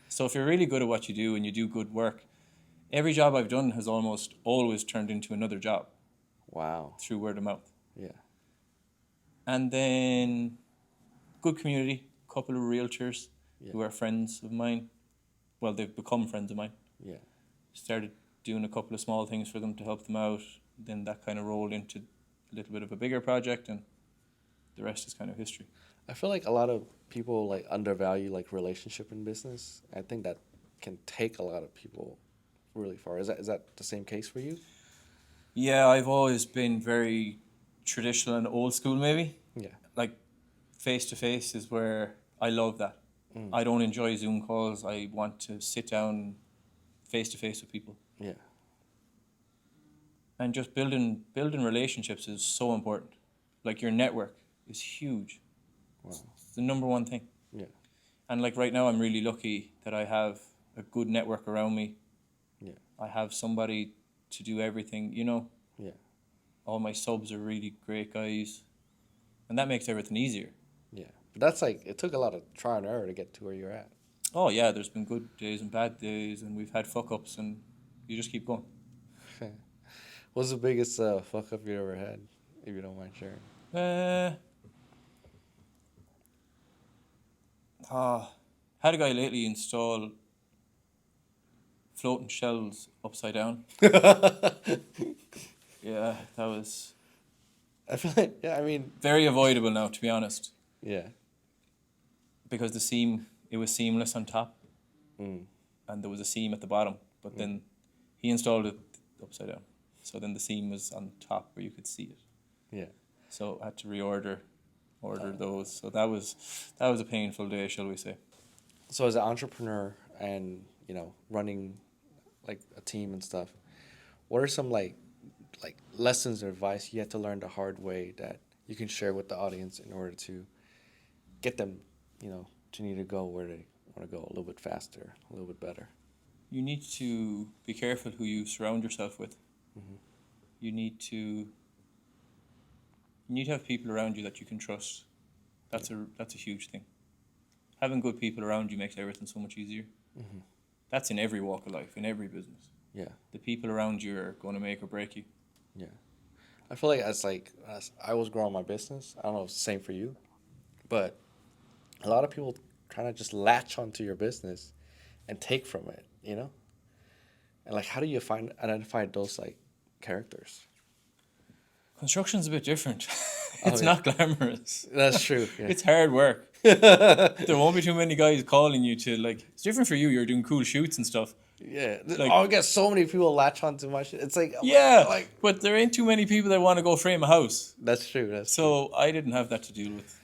So if you're really good at what you do and you do good work, every job I've done has almost always turned into another job Wow. through word of mouth. Yeah. And then good community, couple of realtors who are friends of mine. Well, they've become friends of mine. Yeah. Started doing a couple of small things for them to help them out. Then that kind of rolled into a little bit of a bigger project, and the rest is kind of history. I feel like a lot of people like undervalue like relationship in business. I think that can take a lot of people really far. Is that the same case for you? Yeah, I've always been very traditional and old school, maybe. Yeah. Like face to face is where I love that. I don't enjoy Zoom calls. I want to sit down face to face with people. Yeah. And just building relationships is so important. Like your network is huge. Wow. It's the number one thing. Yeah. And like right now, I'm really lucky that I have a good network around me. Yeah. I have somebody to do everything, you know. Yeah. All my subs are really great guys. And that makes everything easier. Yeah. But that's like it took a lot of trial and error to get to where you're at. Oh yeah, there's been good days and bad days, and we've had fuck ups, and you just keep going. What's the biggest fuck up you ever had, if you don't mind sharing? Had a guy lately install floating shells upside down. Yeah, that was I feel like I mean very avoidable now, to be honest, yeah. because it was seamless on top, and there was a seam at the bottom. But then he installed it upside down, so then the seam was on top where you could see it. Yeah. So I had to order those. So that was a painful day, shall we say? So as an entrepreneur and running like a team and stuff, what are some like lessons or advice you had to learn the hard way that you can share with the audience in order to get them to need to go where they want to go a little bit faster, a little bit better? You need to be careful who you surround yourself with. You need to have people around you that you can trust. That's a huge thing. Having good people around you makes everything so much easier. That's in every walk of life, in every business. Yeah. The people around you are going to make or break you. Yeah. I feel like as I was growing my business, I don't know if it's the same for you, but a lot of people kind of just latch onto your business and take from it, And like, how do you identify those like characters? Construction's a bit different. It's not glamorous. That's true. Yeah. It's hard work. There won't be too many guys calling you to like. It's different for you. You're doing cool shoots and stuff. Yeah. Like, I get so many people latch onto my shit. It's like but there ain't too many people that want to go frame a house. That's true. So I didn't have that to deal with.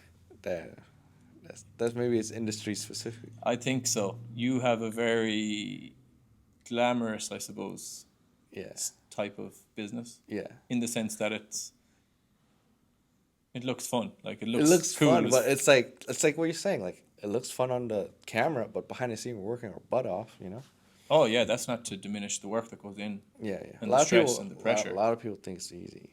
That's maybe it's industry specific. I think so. You have a very glamorous, I suppose, type of business. Yeah. In the sense that it looks fun. Like it It looks cool. fun, but it's like what you're saying. Like it looks fun on the camera, but behind the scene we're working our butt off. Oh yeah, that's not to diminish the work that goes in. Yeah. And the stress and the pressure. A lot of people think it's easy.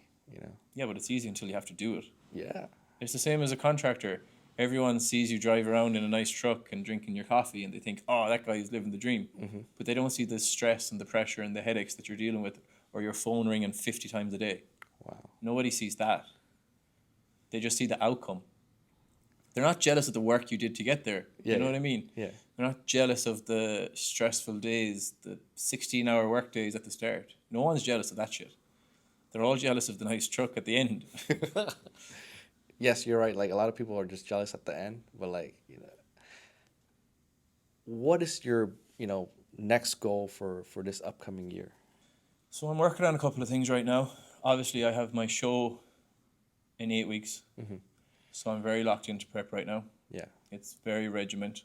Yeah, but it's easy until you have to do it. Yeah. It's the same as a contractor. Everyone sees you drive around in a nice truck and drinking your coffee, and they think, "Oh, that guy is living the dream." But they don't see the stress and the pressure and the headaches that you're dealing with, or your phone ringing 50 times a day. Wow. Nobody sees that. They just see the outcome. They're not jealous of the work you did to get there. Yeah, You know what I mean? Yeah. They're not jealous of the stressful days, the 16-hour work days at the start. No one's jealous of that shit. They're all jealous of the nice truck at the end. Yes, you're right. Like a lot of people are just jealous at the end, but like, what is your, next goal for this upcoming year? So I'm working on a couple of things right now. Obviously, I have my show in 8 weeks. So I'm very locked into prep right now. Yeah. It's very regiment.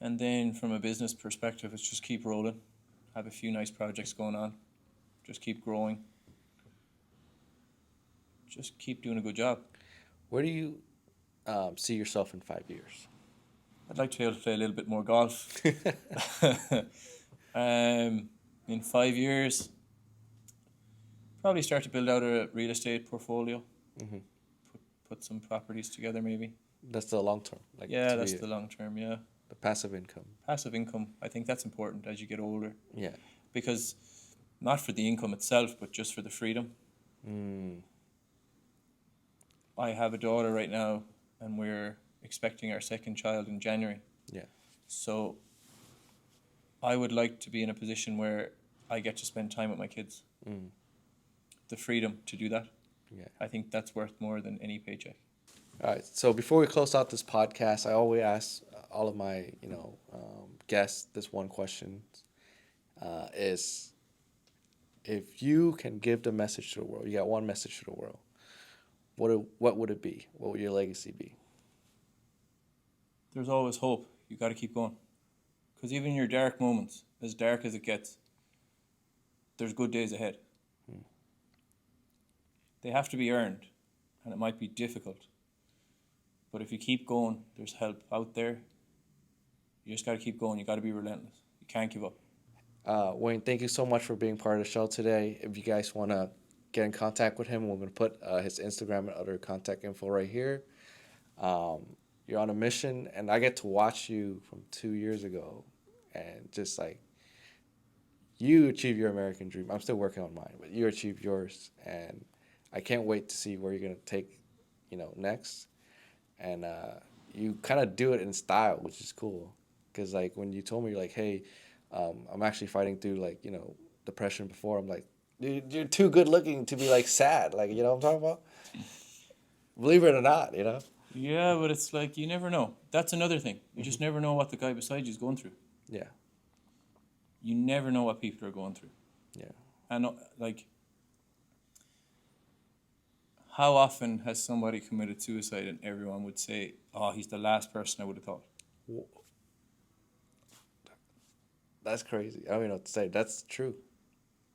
And then from a business perspective, it's just keep rolling. Have a few nice projects going on. Just keep growing. just keep doing a good job. Where do you see yourself in 5 years? I'd like to be able to play a little bit more golf. In 5 years, probably start to build out a real estate portfolio. Mm-hmm. Put some properties together, maybe. That's the long term. Like Yeah, that's the long term. Yeah, the passive income. passive income. I think that's important as you get older, Yeah. because not for the income itself, but just for the freedom. Mm. I have a daughter right now, and we're expecting our second child in January. Yeah. So I would like to be in a position where I get to spend time with my kids. Mm. The freedom to do that. Yeah. I think that's worth more than any paycheck. All right. So before we close out this podcast, I always ask all of my guests this one question: is if you can give the message to the world, you got one message to the world. What would it be? What would your legacy be? There's always hope. You got to keep going. Because even in your dark moments, as dark as it gets, there's good days ahead. They have to be earned, and it might be difficult. But if you keep going, there's help out there. You just got to keep going. You got to be relentless. You can't give up. Wayne, thank you so much for being part of the show today. If you guys want to get in contact with him, we're going to put his Instagram and other contact info right here. You're on a mission, and I get to watch you from 2 years ago, and just like you achieve your American dream. I'm still working on mine, but you achieved yours, and I can't wait to see where you're going to take, next. And you kind of do it in style, which is cool. Because, like, when you told me, you're like, hey, I'm actually fighting through, like, depression before, I'm like, dude, you're too good looking to be, like, sad. Like, you know what I'm talking about? Believe it or not, Yeah, but it's like you never know. That's another thing. You just never know what the guy beside you is going through. Yeah. You never know what people are going through. Yeah. And, like, how often has somebody committed suicide and everyone would say, oh, he's the last person I would have thought? That's crazy. I don't even know what to say. That's true.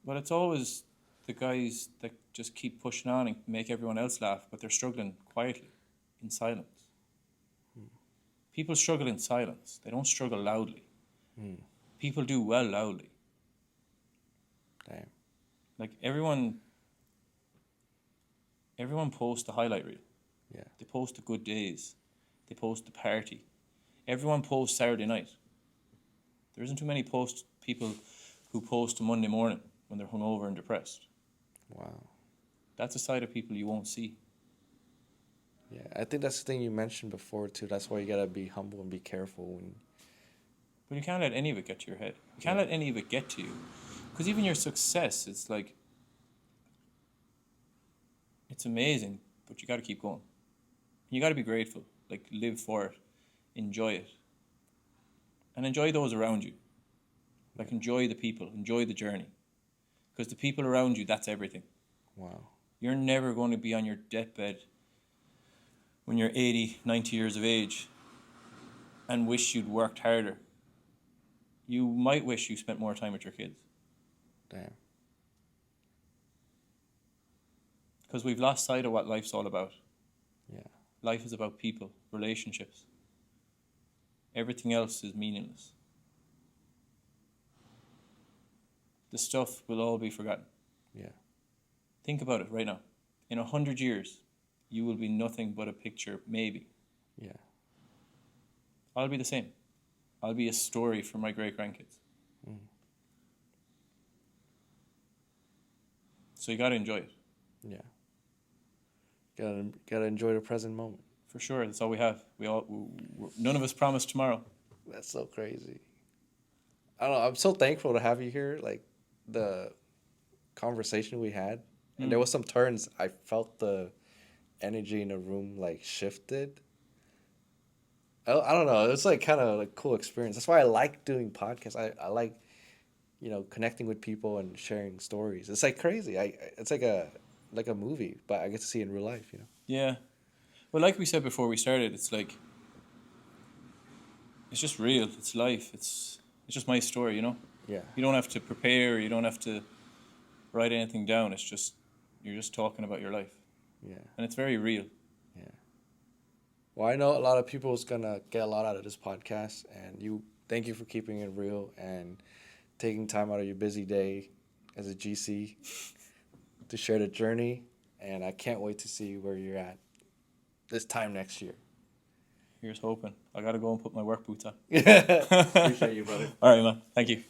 But it's always the guys that just keep pushing on and make everyone else laugh, but they're struggling quietly, in silence. People struggle in silence. They don't struggle loudly. People do well loudly. Damn. Like everyone posts the highlight reel. Yeah. They post the good days. They post the party. Everyone posts Saturday night. There isn't too many people who post a Monday morning when they're hungover and depressed. Wow. That's a side of people you won't see. Yeah, I think that's the thing you mentioned before, too. That's why you got to be humble and be careful. But you can't let any of it get to your head. You can't let any of it get to you. Because even your success, it's like, it's amazing, but you got to keep going. You got to be grateful. Like, live for it. Enjoy it. And enjoy those around you. Like, enjoy the people. Enjoy the journey. Because the people around you, that's everything. Wow. You're never going to be on your deathbed when you're 80, 90 years of age and wish you'd worked harder. You might wish you spent more time with your kids. Damn. Because we've lost sight of what life's all about. Yeah. Life is about people, relationships. Everything else is meaningless. The stuff will all be forgotten. Yeah. Think about it right now. In 100 years, you will be nothing but a picture, maybe. Yeah. I'll be the same. I'll be a story for my great-grandkids. So you got to enjoy it. Yeah. Gotta enjoy the present moment. For sure, that's all we have. None of us promised tomorrow. That's so crazy. I don't know. I'm so thankful to have you here. Like, the conversation we had. And there was some turns I felt the energy in the room, like, shifted. I don't know. It's, like, kind of like cool experience. That's why I like doing podcasts. I like, connecting with people and sharing stories. It's, like, crazy. It's like a movie, but I get to see it in real life, Yeah. Well, like we said before we started, it's like, it's just real. It's life. It's just my story, Yeah. You don't have to prepare. You don't have to write anything down. It's just, you're just talking about your life. Yeah. And it's very real. Yeah. Well, I know a lot of people is gonna get a lot out of this podcast, and thank you for keeping it real and taking time out of your busy day as a GC to share the journey. And I can't wait to see where you're at this time next year. Here's hoping. I got to go and put my work boots on. Appreciate you, brother. All right, man. Thank you.